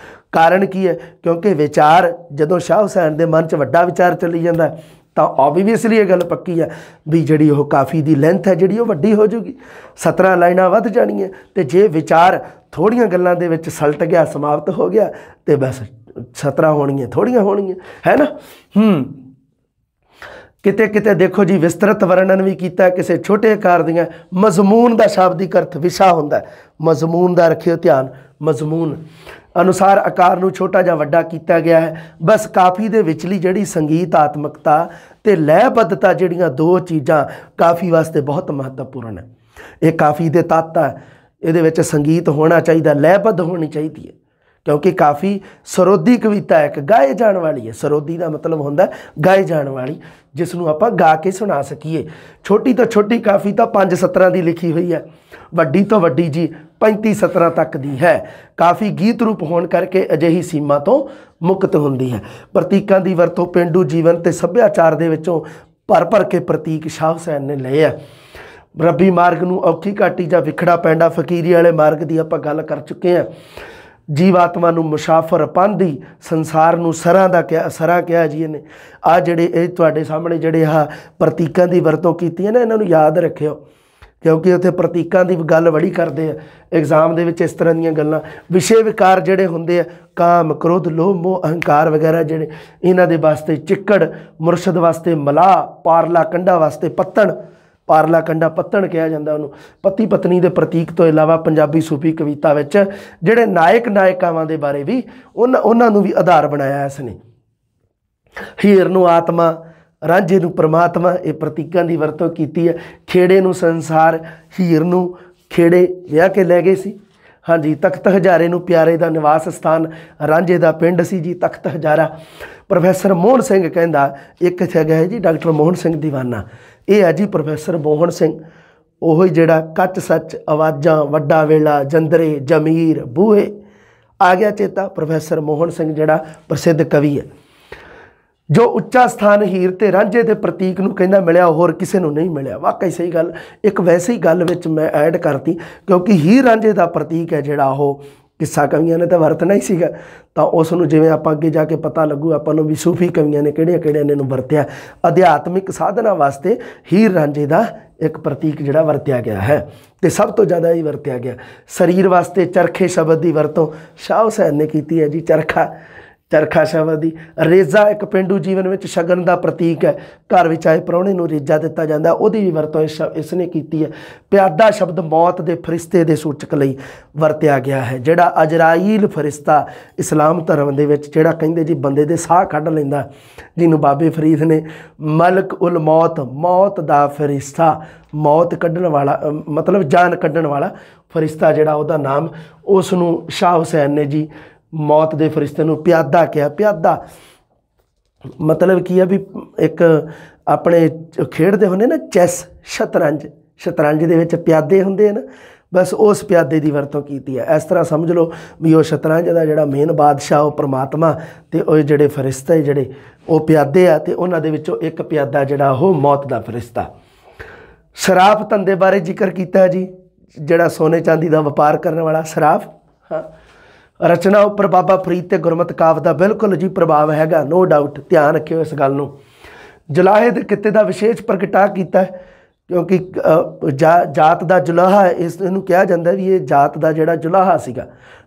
ਕਾਰਨ ਕੀ ਹੈ, ਕਿਉਂਕਿ ਵਿਚਾਰ ਜਦੋਂ ਸ਼ਾਹ ਹੁਸੈਨ ਦੇ ਮਨ 'ਚ ਵੱਡਾ ਵਿਚਾਰ ਚੱਲੀ ਜਾਂਦਾ ਤਾਂ ਓਬਵੀਅਸਲੀ ਇਹ ਗੱਲ ਪੱਕੀ ਹੈ ਵੀ ਜਿਹੜੀ ਉਹ ਕਾਫੀ ਦੀ ਲੈਂਥ ਹੈ ਜਿਹੜੀ ਉਹ ਵੱਡੀ ਹੋ ਜੂਗੀ, 17 ਲਾਈਨਾਂ ਵੱਧ ਜਾਣੀਆਂ। ਅਤੇ ਜੇ ਵਿਚਾਰ ਥੋੜ੍ਹੀਆਂ ਗੱਲਾਂ ਦੇ ਵਿੱਚ ਸਲਟ ਗਿਆ, ਸਮਾਪਤ ਹੋ ਗਿਆ, ਅਤੇ ਬਸ 17 ਹੋਣਗੀਆਂ ਥੋੜ੍ਹੀਆਂ ਹੋਣਗੀਆਂ, ਹੈ ਨਾ। ਕਿਤੇ ਕਿਤੇ ਦੇਖੋ ਜੀ ਵਿਸਤ੍ਰਿਤ ਵਰਣਨ ਵੀ ਕੀਤਾ ਕਿਸੇ ਛੋਟੇ ਆਕਾਰ ਦੀਆਂ। ਮਜ਼ਮੂਨ ਦਾ ਸ਼ਾਬਦਿਕ ਅਰਥ ਵਿਸ਼ਾ ਹੁੰਦਾ, ਮਜ਼ਮੂਨ ਦਾ ਰੱਖਿਓ ਧਿਆਨ, ਮਜ਼ਮੂਨ ਅਨੁਸਾਰ ਆਕਾਰ ਨੂੰ ਛੋਟਾ ਜਾਂ ਵੱਡਾ ਕੀਤਾ ਗਿਆ ਹੈ। ਬਸ ਕਾਫੀ ਦੇ ਵਿਚਲੀ ਜਿਹੜੀ ਸੰਗੀਤਾਤਮਕਤਾ ਅਤੇ ਲੈਅਬੱਧਤਾ, ਜਿਹੜੀਆਂ ਦੋ ਚੀਜ਼ਾਂ ਕਾਫੀ ਵਾਸਤੇ ਬਹੁਤ ਮਹੱਤਵਪੂਰਨ ਹੈ। ਇਹ ਕਾਫੀ ਦੇ ਤੱਤ ਹੈ, ਇਹਦੇ ਵਿੱਚ ਸੰਗੀਤ ਹੋਣਾ ਚਾਹੀਦਾ, ਲੈਅਬੱਧ ਹੋਣੀ ਚਾਹੀਦੀ ਹੈ, ਕਿਉਂਕਿ ਕਾਫੀ ਸਰੋਦੀ ਕਵਿਤਾ ਹੈ, ਇੱਕ ਗਾਏ ਜਾਣ ਵਾਲੀ ਹੈ। ਸਰੋਦੀ ਦਾ ਮਤਲਬ ਹੁੰਦਾ ਗਾਏ ਜਾਣ ਵਾਲੀ, ਜਿਸ ਨੂੰ ਆਪਾਂ ਗਾ ਕੇ ਸੁਣਾ ਸਕੀਏ। ਛੋਟੀ ਤੋਂ ਛੋਟੀ ਕਾਫੀ ਤਾਂ 5 ਸਤਰਾਂ ਦੀ ਲਿਖੀ ਹੋਈ ਹੈ, ਵੱਡੀ ਤੋਂ ਵੱਡੀ ਜੀ 35 ਸਤਰਾਂ ਤੱਕ ਦੀ ਹੈ। ਕਾਫੀ ਗੀਤ ਰੂਪ ਹੋਣ ਕਰਕੇ ਅਜਿਹੀ ਸੀਮਾ ਤੋਂ ਮੁਕਤ ਹੁੰਦੀ ਹੈ। ਪ੍ਰਤੀਕਾਂ ਦੀ ਵਰਤੋਂ ਪੇਂਡੂ ਜੀਵਨ ਅਤੇ ਸੱਭਿਆਚਾਰ ਦੇ ਵਿੱਚੋਂ ਭਰ ਕੇ ਪ੍ਰਤੀਕ ਸ਼ਾਹ ਹੁਸੈਨ ਨੇ ਲਏ ਆ। ਰੱਬੀ ਮਾਰਗ ਨੂੰ ਔਖੀ ਘਾਟੀ ਜਾਂ ਵਿਖੜਾ ਪੈਂਡਾ, ਫਕੀਰੀ ਵਾਲੇ ਮਾਰਗ ਦੀ ਆਪਾਂ ਗੱਲ ਕਰ ਚੁੱਕੇ ਹਾਂ। ਜੀਵਾਤਮਾ ਨੂੰ ਮੁਸਾਫਰ ਪਾਂਦੀ, ਸੰਸਾਰ ਨੂੰ ਸਰਾਂ ਕਿਹਾ ਜੀ ਇਹਨੇ। ਆਹ ਜਿਹੜੇ ਇਹ ਤੁਹਾਡੇ ਸਾਹਮਣੇ ਜਿਹੜੇ ਆਹ ਪ੍ਰਤੀਕਾਂ ਦੀ ਵਰਤੋਂ ਕੀਤੀ ਹੈ ਨਾ, ਇਹਨਾਂ ਨੂੰ ਯਾਦ ਰੱਖਿਓ, ਕਿਉਂਕਿ ਉੱਥੇ ਪ੍ਰਤੀਕਾਂ ਦੀ ਗੱਲ ਬੜੀ ਕਰਦੇ ਆ ਐਗਜ਼ਾਮ ਦੇ ਵਿੱਚ। ਇਸ ਤਰ੍ਹਾਂ ਦੀਆਂ ਗੱਲਾਂ, ਵਿਸ਼ੇ ਵਿਕਾਰ ਜਿਹੜੇ ਹੁੰਦੇ ਆ, ਕਾਮ, ਕ੍ਰੋਧ, ਲੋਭ, ਮੋਹ, ਅਹੰਕਾਰ ਵਗੈਰਾ, ਜਿਹੜੇ ਇਹਨਾਂ ਦੇ ਵਾਸਤੇ ਚਿੱਕੜ, ਮੁਰਸ਼ਦ ਵਾਸਤੇ ਮਲਾਹ, ਪਾਰਲਾ ਕੰਢਾ ਵਾਸਤੇ ਪੱਤਣ, ਪਾਰਲਾ ਕੰਢਾ ਪੱਤਣ ਕਿਹਾ ਜਾਂਦਾ ਉਹਨੂੰ। ਪਤੀ ਪਤਨੀ ਦੇ ਪ੍ਰਤੀਕ ਤੋਂ ਇਲਾਵਾ ਪੰਜਾਬੀ ਸੂਫੀ ਕਵਿਤਾ ਵਿੱਚ ਜਿਹੜੇ ਨਾਇਕ ਨਾਇਕਾਵਾਂ ਦੇ ਬਾਰੇ ਵੀ ਉਹਨਾਂ ਨੂੰ ਵੀ ਆਧਾਰ ਬਣਾਇਆ ਇਸ ਨੇ। ਹੀਰ ਨੂੰ ਆਤਮਾ, ਰਾਂਝੇ ਨੂੰ ਪਰਮਾਤਮਾ, ਇਹ ਪ੍ਰਤੀਕਾਂ ਦੀ ਵਰਤੋਂ ਕੀਤੀ ਹੈ। ਖੇੜੇ ਨੂੰ ਸੰਸਾਰ, ਹੀਰ ਨੂੰ ਖੇੜੇ ਵਿਆਹ ਕੇ ਲੈ ਗਏ ਸੀ। ਹਾਂਜੀ, ਤਖਤ ਹਜ਼ਾਰੇ ਨੂੰ ਪਿਆਰੇ ਦਾ ਨਿਵਾਸ ਸਥਾਨ, ਰਾਂਝੇ ਦਾ ਪਿੰਡ ਸੀ ਜੀ ਤਖਤ ਹਜ਼ਾਰਾ। ਪ੍ਰੋਫੈਸਰ ਮੋਹਨ ਸਿੰਘ ਕਹਿੰਦਾ, ਇੱਕ ਹੈਗਾ ਹੈ ਜੀ ਡਾਕਟਰ ਮੋਹਨ ਸਿੰਘ ਦੀਵਾਨਾ, ਇਹ ਹੈ ਜੀ ਪ੍ਰੋਫੈਸਰ ਮੋਹਨ ਸਿੰਘ, ਉਹ ਜਿਹੜਾ ਕੱਚ ਸੱਚ, ਆਵਾਜ਼ਾਂ, ਵੱਡਾ ਵੇਲਾ, ਜੰਦਰੇ, ਜਮੀਰ, ਬੂਹੇ, ਆ ਗਿਆ ਚੇਤਾ। ਪ੍ਰੋਫੈਸਰ ਮੋਹਨ ਸਿੰਘ ਜਿਹੜਾ ਪ੍ਰਸਿੱਧ ਕਵੀ ਹੈ, ਜੋ ਉੱਚਾ ਸਥਾਨ ਹੀਰ ਤੇ ਰਾਂਝੇ ਦੇ ਪ੍ਰਤੀਕ ਨੂੰ ਕਹਿੰਦਾ ਮਿਲਿਆ, ਹੋਰ ਕਿਸੇ ਨੂੰ ਨਹੀਂ ਮਿਲਿਆ। ਵਾਕਈ ਸਹੀ ਗੱਲ, ਇੱਕ ਵੈਸੇ ਹੀ ਗੱਲ ਵਿੱਚ ਮੈਂ ਐਡ ਕਰਤੀ, ਕਿਉਂਕਿ ਹੀਰ ਰਾਂਝੇ ਦਾ ਪ੍ਰਤੀਕ ਹੈ ਜਿਹੜਾ ਉਹ ਕਿੱਸਾ ਕਵੀਆਂ ਨੇ ਤਾਂ ਵਰਤਣਾ ਹੀ ਸੀਗਾ, ਤਾਂ ਉਸ ਨੂੰ ਜਿਵੇਂ ਆਪਾਂ ਅੱਗੇ ਜਾ ਕੇ ਪਤਾ ਲੱਗੂ ਆਪਾਂ ਨੂੰ ਵੀ ਸੂਫੀ ਕਵੀਆਂ ਨੇ ਕਿਹੜੀਆਂ ਨੇ ਨੂੰ ਵਰਤਿਆ। ਅਧਿਆਤਮਿਕ ਸਾਧਨਾ ਵਾਸਤੇ ਹੀਰ ਰਾਂਝੇ ਦਾ ਇੱਕ ਪ੍ਰਤੀਕ ਜਿਹੜਾ ਵਰਤਿਆ ਗਿਆ ਹੈ, ਅਤੇ ਸਭ ਤੋਂ ਜ਼ਿਆਦਾ ਹੀ ਵਰਤਿਆ ਗਿਆ। ਸਰੀਰ ਵਾਸਤੇ ਚਰਖੇ ਸ਼ਬਦ ਦੀ ਵਰਤੋਂ ਸ਼ਾਹ ਹੁਸੈਨ ਨੇ ਕੀਤੀ ਹੈ ਜੀ। ਚਰਖਾ ਸ਼ਬਦ ਦੀ। ਰੇਜ਼ਾ ਇੱਕ ਪੇਂਡੂ ਜੀਵਨ ਵਿੱਚ ਸ਼ਗਨ ਦਾ ਪ੍ਰਤੀਕ ਹੈ, ਘਰ ਵਿੱਚ ਆਏ ਪ੍ਰਾਹੁਣੇ ਨੂੰ ਰੇਜ਼ਾ ਦਿੱਤਾ ਜਾਂਦਾ, ਉਹਦੀ ਵੀ ਵਰਤੋਂ ਇਸ ਨੇ ਕੀਤੀ ਹੈ। ਪਿਆਦਾ ਸ਼ਬਦ ਮੌਤ ਦੇ ਫਰਿਸ਼ਤੇ ਦੇ ਸੂਚਕ ਲਈ ਵਰਤਿਆ ਗਿਆ ਹੈ। ਜਿਹੜਾ ਅਜਰਾਈਲ ਫਰਿਸ਼ਤਾ ਇਸਲਾਮ ਧਰਮ ਦੇ ਵਿੱਚ ਜਿਹੜਾ ਕਹਿੰਦੇ ਜੀ ਬੰਦੇ ਦੇ ਸਾਹ ਕੱਢ ਲੈਂਦਾ, ਜਿਹਨੂੰ ਬਾਬੇ ਫਰੀਦ ਨੇ ਮਲਕ ਉਲ ਮੌਤ, ਮੌਤ ਦਾ ਫਰਿਸ਼ਤਾ, ਮੌਤ ਕੱਢਣ ਵਾਲਾ ਮਤਲਬ ਜਾਨ ਕੱਢਣ ਵਾਲਾ ਫਰਿਸ਼ਤਾ ਜਿਹੜਾ ਉਹਦਾ ਨਾਮ, ਉਸ ਨੂੰ ਸ਼ਾਹ ਹੁਸੈਨ ਨੇ ਜੀ ਮੌਤ ਦੇ ਫਰਿਸ਼ਤੇ ਨੂੰ ਪਿਆਦਾ ਕਿਹਾ। ਪਿਆਦਾ ਮਤਲਬ ਕੀ ਹੈ ਵੀ ਇੱਕ ਆਪਣੇ ਖੇਡਦੇ ਹੁੰਦੇ ਨਾ ਚੈਸ, ਸ਼ਤਰੰਜ ਦੇ ਵਿੱਚ ਪਿਆਦੇ ਹੁੰਦੇ ਆ ਨਾ, बस उस प्यादे की वरतों की है। इस तरह समझ लो भी वो शतरंज का जोड़ा मेन बादशाह वो परमात्मा तो वो जोड़े फरिश्ते जोड़े वो प्यादे आ तो उन्होंने एक प्यादा जोड़ा वो मौत का फरिश्ता। शराब धंधे बारे जिक्र किया जी, जोड़ा सोने चांदी का व्यापार करने वाला शराब। हाँ, रचना उपर बाबा फरीद ते गुरमत काव्य का बिल्कुल जी प्रभाव हैगा, नो डाउट, ध्यान रखियो इस गल नूं। जुलाहे दे किते का विशेष प्रगटा किया है, क्योंकि जात का जुलाहा इसनूं कहा जाता भी ये जात का जोड़ा जुलाहा सीगा।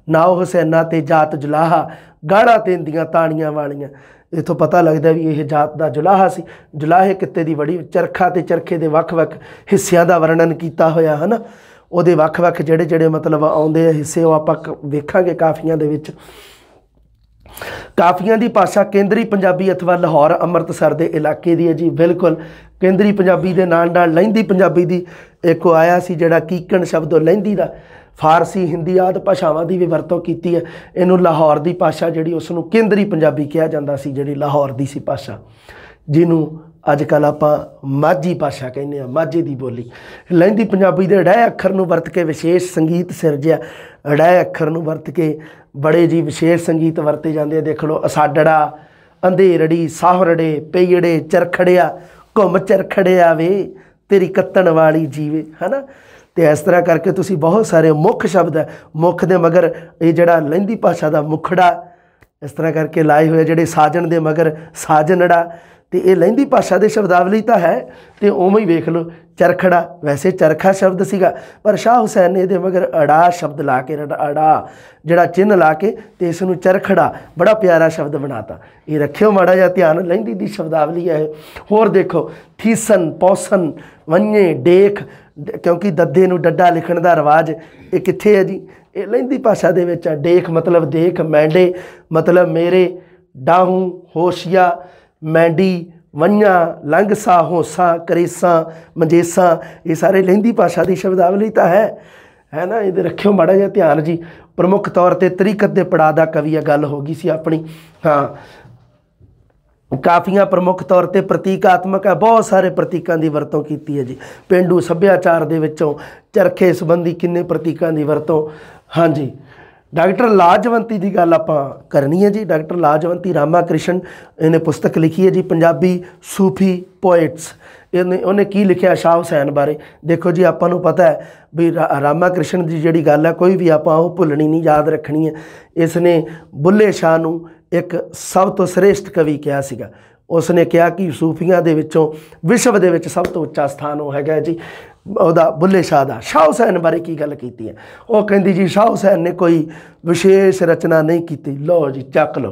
नाओ हुसैना ते जात जुलाहा गाड़ा तेंदियां ताणियां वालियां, इतों पता लगता भी ये जात का जुलाहा सी। जुलाहे किते की बड़ी चरखा ते चरखे के वक्-वक् हिस्सियां का वर्णन किया होया है ना, ਉਹਦੇ ਵੱਖ-ਵੱਖ ਜਿਹੜੇ मतलब आउंदे हिस्से ਉਹ ਆਪਾਂ ਵੇਖਾਂਗੇ ਕਾਫੀਆਂ ਦੇ ਵਿੱਚ। ਕਾਫੀਆਂ ਦੀ ਭਾਸ਼ਾ ਕੇਂਦਰੀ ਪੰਜਾਬੀ अथवा ਲਾਹੌਰ ਅੰਮ੍ਰਿਤਸਰ ਦੇ ਇਲਾਕੇ ਦੀ ਹੈ ਜੀ। ਬਿਲਕੁਲ ਕੇਂਦਰੀ ਪੰਜਾਬੀ ਦੇ ਨਾਲ ਲਹਿੰਦੀ ਪੰਜਾਬੀ ਦੀ ਇੱਕ ਆਇਆ ਸੀ ਜਿਹੜਾ ਕੀਕਣ ਸ਼ਬਦ ਲਹਿੰਦੀ ਦਾ फारसी हिंदी आदि भाषावां की भी वरतों की है। इनू लाहौर की भाषा जी उसनों केंद्री पंजाबी कहा जाता सी, जी लाहौर की सी भाषा, जिन्हों अजकल आप माझी भाषा कहने, माझे की बोली। लहिंदी पंजाबी के ड़ै अखर नूं वरत के विशेष संगीत सिरजिया, ड़ै अखर नूं वरत के बड़े जी विशेष संगीत वरते जाते हैं। देख लो असाडड़ा, अंधेरड़ी, साहरड़े, पेयड़े, चरखड़िया, घुम चरखड़िया वे तेरी कत्तण वाली जीवे, है ना। तो इस तरह करके तुसी बहुत सारे मुख शब्द है, मुख दे मगर ये जड़ा लहिंदी भाषा का मुखड़ा इस तरह करके लाए हुए, जेडे साजन दे मगर साजनड़ा, तो ये लहिंदी भाषा के शब्दावली तो है। तो उवें ही वेख लो चरखड़ा, वैसे चरखा शब्द सीगा, पर शाह हुसैन ने ये मगर अड़ा शब्द ला के, अड़ा जड़ा चिन्ह ला के तो इसनूं चरखड़ा बड़ा प्यारा शब्द बनाता। ये रखियो माड़ा जा ध्यान, लहिंदी की शब्दावली है। होर देखो थीसन, पौसन, वन्ये, डेख, क्योंकि दद्दे नूं डड्डा लिखण दा रिवाज ये कित्थे है जी, ये लहिंदी भाषा दे विच है। डेख मतलब देख, मैंडे मतलब मेरे, डाहूं होशिया, मैंडी, वन्या, लंघसा, होसा, करेसा, मंजेसा, ये सारे लहिंदी भाषा की शब्दावली तो है ना। ये रखियो माड़ा जिहा ध्यान जी। प्रमुख तौर पर तरीकत के पड़ाव का कवि गल हो गई सी अपनी। हाँ, काफियां प्रमुख तौर पर प्रतीकात्मक है, बहुत सारे प्रतीकों की वरतों की है जी। पेंडू सभ्याचार के विचों चरखे संबंधी किन्ने प्रतीकों की वरतों। हाँ जी, डॉक्टर लाजवंती की गल आप करनी है जी। डॉक्टर लाजवंती रामा कृष्ण इन्हें पुस्तक लिखी है जी, पंजाबी सूफी पोइट्स। उन्हें की लिखा शाह हुसैन बारे। देखो जी आपां नूं पता है भी रामा कृष्ण की जिहड़ी गल है कोई भी आपां वो भुलनी नहीं, याद रखनी है। इसने बुल्ले शाह नूं एक सब तो श्रेष्ठ कवि कहा सीगा। उसने कहा कि सूफियां दे विचों विश्व दे विच सब तो उच्चा स्थान वो हैगा जी ਉਹਦਾ बुल्ले शाह का। शाह हुसैन बारे की गल की है, वो कहती जी शाह हुसैन ने कोई विशेष रचना नहीं की। लो जी चक लो,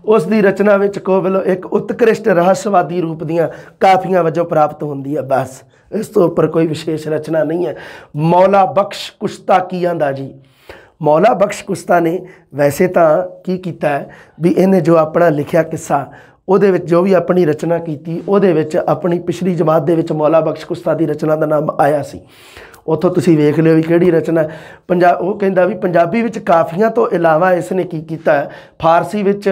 उसकी रचना में कोवलो एक उत्कृष्ट रहस्यवादी रूप दियाँ काफियां वजों प्राप्त होंदी है, बस इस तो उपर कोई विशेष रचना नहीं है। मौला बख्श कुश्ता की आंदा जी, मौला बख्श कुश्ता ने वैसे तो की किया है भी इन्हें जो अपना लिखा किस्सा ਉਹਦੇ ਵਿੱਚ जो भी अपनी रचना की ਉਹਦੇ ਵਿੱਚ अपनी पिछली जमात ਦੇ ਵਿੱਚ मौला बख्श कुश्ता की रचना का नाम आया सी। ਉੱਥੋਂ ਤੁਸੀਂ ਵੇਖ ਲਿਓ ਵੀ ਕਿਹੜੀ ਰਚਨਾ ਉਹ ਕਹਿੰਦਾ ਵੀ ਪੰਜਾਬੀ ਵਿੱਚ ਕਾਫੀਆਂ ਤੋਂ ਇਲਾਵਾ ਇਸਨੇ ਕੀ ਕੀਤਾ ਹੈ, ਫਾਰਸੀ ਵਿੱਚ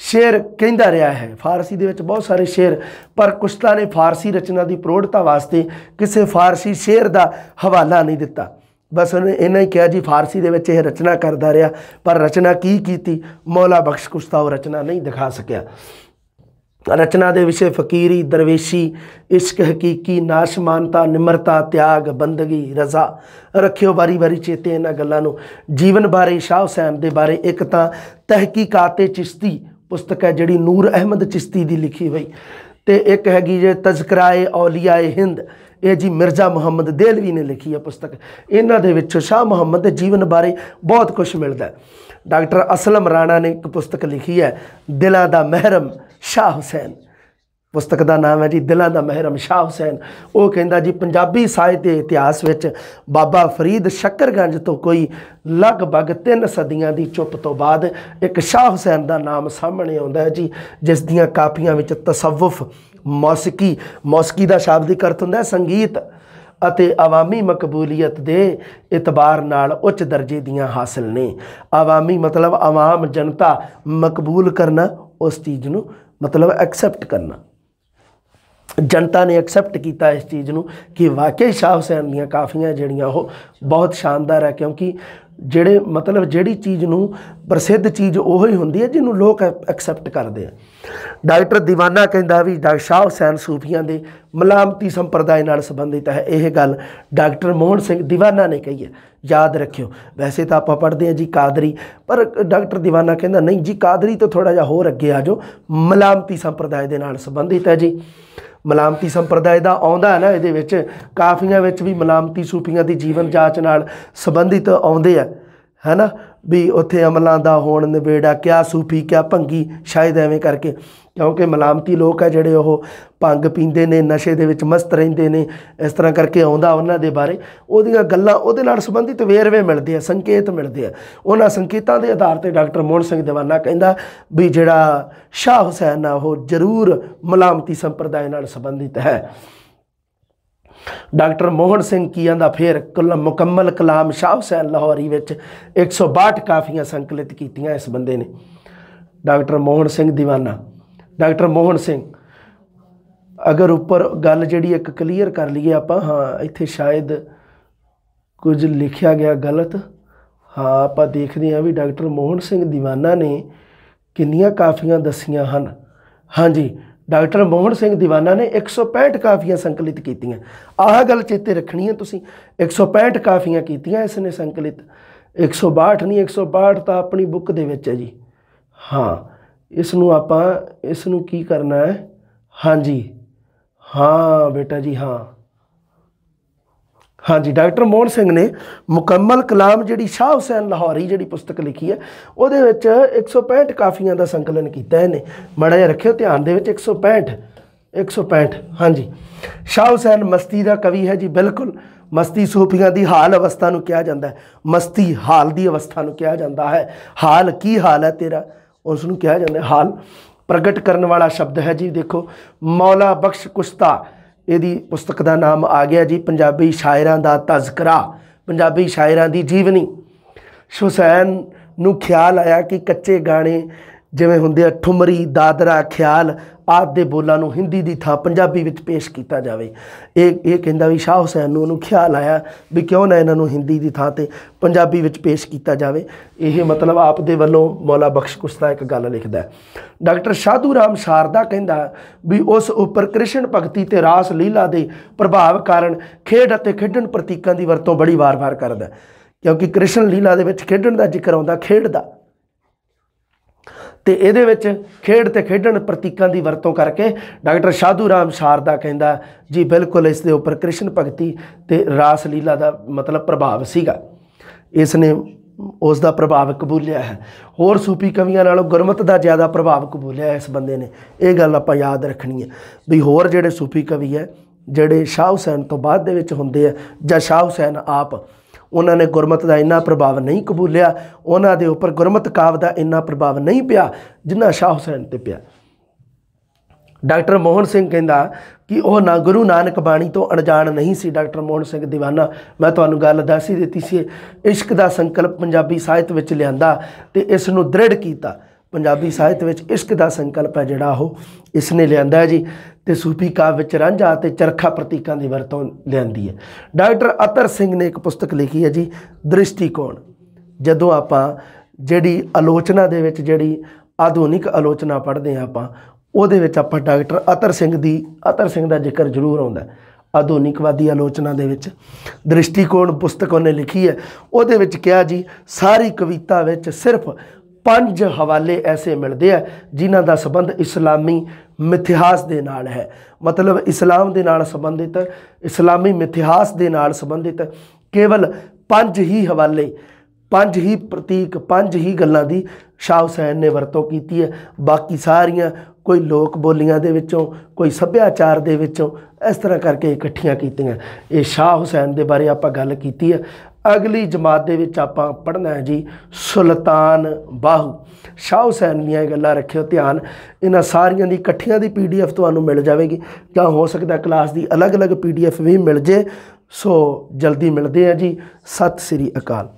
ਸ਼ੇਰ ਕਹਿੰਦਾ ਰਿਹਾ ਹੈ। ਫਾਰਸੀ ਦੇ ਵਿੱਚ ਬਹੁਤ ਸਾਰੇ ਸ਼ੇਰ, ਪਰ ਕੁਸ਼ਤਾ ਨੇ ਫਾਰਸੀ ਰਚਨਾ ਦੀ ਪ੍ਰੋੜਤਾ ਵਾਸਤੇ ਕਿਸੇ ਫਾਰਸੀ ਸ਼ੇਰ ਦਾ ਹਵਾਲਾ ਨਹੀਂ ਦਿੱਤਾ। बस उन्हें इन्ना ही कहा जी फारसी दे विच यह रचना करता रहा, पर रचना की मौला बख्श कुश्ता वो रचना नहीं दिखा सकिया। रचना के विषय फकीरी, दरवेशी, इश्क हकीकी, नाशमानता, निमरता, त्याग, बंदगी, रजा रखियो बारी बारी चेते इन्हां गल्लां नूं। जीवन बारे शाह हुसैन दे बारे एक तां तहकीकात चिश्ती पुस्तक है जिहड़ी नूर अहमद चिश्ती की लिखी हुई, तो एक हैगी जे तज़किराए औलियाए हिंद, ये जी मिर्ज़ा मुहम्मद देलवी ने लिखी है पुस्तक। इन्हां दे विच शाह मुहम्मद के जीवन बारे बहुत कुछ मिलता है। डॉक्टर असलम राणा ने एक पुस्तक लिखी है दिलां दा महरम शाह हुसैन, पुस्तक का नाम है जी दिलां दा महरम शाह हुसैन। वो कहता जी पंजाबी साहित्य इतिहास विच बाबा फरीद शक्करगंज तो कोई लगभग 3 सदियां की चुप तो बाद एक शाह हुसैन का नाम सामने आता है जी, जिस दियां कापियां विच तसव्वुफ, मौसीकी, मौसीकी का शाब्दिक अर्थ होंदा है संगीत, अते अवामी मकबूलीयत के इतबार नाल उच्च दर्जे दियां हासिल ने। अवामी मतलब आवाम जनता, मकबूल करना उस चीज़ नूं मतलब एक्सेप्ट करना। जनता ने एक्सैप्ट किया इस चीज़ ਨੂੰ कि वाकई शाह हुसैन ਦੀਆਂ ਕਾਫੀਆਂ ਜਿਹੜੀਆਂ ਉਹ बहुत शानदार है, क्योंकि ਜਿਹੜੇ मतलब ਜਿਹੜੀ ਚੀਜ਼ ਨੂੰ ਪ੍ਰਸਿੱਧ ਚੀਜ਼ ਉਹ ਹੀ ਹੁੰਦੀ ਹੈ ਜਿਹਨੂੰ ਲੋਕ ਐਕਸੈਪਟ ਕਰਦੇ ਆ। ਡਾਕਟਰ ਦੀਵਾਨਾ ਕਹਿੰਦਾ ਵੀ ਡਾਕਟਰ ਸ਼ਾਹ ਹੁਸੈਨ ਸੂਫੀਆਂ ਦੇ ਮਲਾਮਤੀ ਸੰਪਰਦਾਇ ਨਾਲ ਸੰਬੰਧਿਤ ਹੈ। ਇਹ ਗੱਲ ਡਾਕਟਰ ਮੋਹਨ ਸਿੰਘ ਦੀਵਾਨਾ ਨੇ ਕਹੀ ਹੈ, याद रखियो। वैसे तो आप पढ़ते हैं जी कादरी, पर डॉक्टर दीवाना कहता नहीं जी कादरी तो थोड़ा जा होर अगे आ जाओ, मलामती संप्रदाय के नाल संबंधित है जी। मलामती संप्रदाय का आउंदा है ना, ये काफियां भी मलामती सूफियां की जीवन जाच नाल संबंधित आउंदे है ना, भी उत्थे अमलों का होण नवेड़ा, क्या सूफी क्या भंगी, शायद एवें करके, क्योंकि मलामती लोग है जोड़े वो भंग पींदे ने, नशे दे विच मस्त रहिंदे ने, इस तरह करके आउंदा उन्हां दे बारे, उहदियां गल्लां उहदे नाल संबंधित वेरवे मिलदे आ, संकेत मिलदे आ। उन्हां संकेतां दे आधार ते डॉक्टर मोहन सिंह दीवाना कहंदा भी जिहड़ा शाह हुसैन आ वो जरूर मलामती संप्रदाय नाल संबंधित है। डॉक्टर मोहन सिंह की आंदा फिर मुकम्मल कलाम शाह हुसैन लाहौरी विच 162 काफियां संकलित कीतियां इस बंदे ने, डॉक्टर मोहन सिंह दीवाना। डॉक्टर मोहन सिंह अगर उपर गल जी एक क्लीयर कर लीए आप, हाँ इत्थे शायद कुछ लिखा गया गलत, हाँ आप देखते हैं भी डॉक्टर मोहन सिंह दीवाना ने कितनियां काफियां दसियां हन। हाँ जी, डॉक्टर मोहन सिंह दीवाना ने 165 काफियां संकलित कीतियां। आह गल चेते रखनी है तुसीं, 165 काफियां कीतियां इसने संकलित, 162 नहीं, 162 तो अपनी बुक दे विच है जी। हाँ इसनूं आपां इसनूं की करना है, हाँ जी, हाँ बेटा जी, हाँ हाँ जी। डॉक्टर मोहन सिंह ने मुकम्मल कलाम जी शाह हुसैन लाहौरी जी पुस्तक लिखी है, वो 165 काफियां का संकलन किया इन्हें, माड़ा जिहा रखियो ध्यान दे विच 165। हाँ जी, शाह हुसैन मस्ती का कवि है जी, बिल्कुल। मस्ती सूफियां की हाल अवस्था नूं कहा जाता है, मस्ती हाल की अवस्था नूं कहा जाता है। हाल की हाल है तेरा, उसनूं कहा जाता है हाल, प्रगट करने वाला शब्द है जी। देखो मौला बख्श कुश्ता यदी पुस्तक का नाम आ गया जी, पंजाबी शायरां दा तज़करा, पंजाबी शायरां दी जीवनी। हुसैन नूं ख्याल आया कि कच्चे गाने जिवें हुंदे आ ठुमरी, दादरा, ख्याल आदि दे बोलां नूं हिंदी दी थां पंजाबी विच पेश किया जाए। ये कहंदा भी शाह हुसैन नूं ख्याल आया भी क्यों ना इन्हां नूं हिंदी दी थां ते पंजाबी विच पेश किया जाए। ये मतलब आप दे वल्लों मौला बख्श कुश्ता एक गल लिखदा है। डॉक्टर साधू राम शारदा कहंदा भी उस उपर कृष्ण भगती ते रास लीला दे प्रभाव कारण खेड अते खेडण प्रतीकां दी वरतों बड़ी वार-वार करदा, क्योंकि कृष्ण लीला दे विच खेडण दा जिक्र आउंदा, खेड दा, तो ये खेड ते खेडण प्रतीकों की वरतों करके डॉक्टर साधू राम शारदा कहंदा जी बिल्कुल इस दे उपर कृष्ण भगती ते रास लीला का मतलब प्रभाव सीगा, इसने उसका प्रभाव कबूलिया है। होर सूफी कवियों नालों गुरमत का ज़्यादा प्रभाव कबूलिया है इस बंदे ने, ये गल आपां याद रखनी है भी होर जिहड़े सूफी कवि है जिहड़े शाह हुसैन तो बाद दे विच हुंदे आ जां शाह हुसैन आप, उन्होंने गुरमत का इन्ना प्रभाव नहीं कबूलिया, उन्होंने उपर गुरमत काव्य का इन्ना प्रभाव नहीं पिया जिन्ना शाह हुसैन ते पिया। डॉक्टर मोहन सिंह कहंदा कि वह ना गुरु नानक बाणी तो अणजाण नहीं सी। डॉक्टर मोहन सिंह दीवाना, मैं तुहानूं गल दस ही दित्ती सी, इश्क का संकल्प पंजाबी साहित्य विच लिआंदा ते इस नूं दृढ़ कीता। पंजाबी साहित्य विच इश्क का संकल्प है जिहड़ा वो इसने लिआंदा जी, ते सूफी काव्य विच रांझा ते चरखा प्रतीकों की वरतों लिआंदी है। डॉक्टर अतर सिंह ने एक पुस्तक लिखी है जी दृष्टिकोण। जदों आपां जिहड़ी आलोचना दे विच जिहड़ी आधुनिक आलोचना पढ़ते हैं आपां, ਉਹਦੇ ਵਿੱਚ ਆਪਾਂ डॉक्टर अतर सिंह ਦਾ ਜ਼ਿਕਰ ਜ਼ਰੂਰ ਆਉਂਦਾ। आधुनिकवादी आलोचना दे विच दृष्टिकोण पुस्तक उन्हें लिखी है, ਉਹਦੇ ਵਿੱਚ ਕਿਹਾ जी सारी कविता विच सिर्फ 5 हवाले ऐसे मिलते हैं जिन्हां दा संबंध इस्लामी मिथिहास दे नाल है, मतलब इस्लाम दे नाल संबंधित, इस्लामी मिथिहास दे नाल संबंधित केवल 5 ही हवाले, 5 ही प्रतीक, 5 ही गल्लां दी शाह हुसैन ने वरतों की है। बाकी सारियां कोई लोक बोलियां दे विचों, कोई सभ्याचार दे विचों, इस तरह करके इकट्ठियां कीतियां। ये शाह हुसैन दे बारे आपां गल कीती है। अगली जमात दे विच आपां पढ़ना है जी सुल्तान बाहू। शाह हुसैन दीयां गल्लां रखियो ध्यान, इन्हां सारियां दी इकट्ठियां दी PDF तुहानूं मिल जाएगी, क्या हो सकता क्लास दी अलग अलग PDF भी मिल जाए। सो जल्दी मिलते हैं जी। सत श्री अकाल।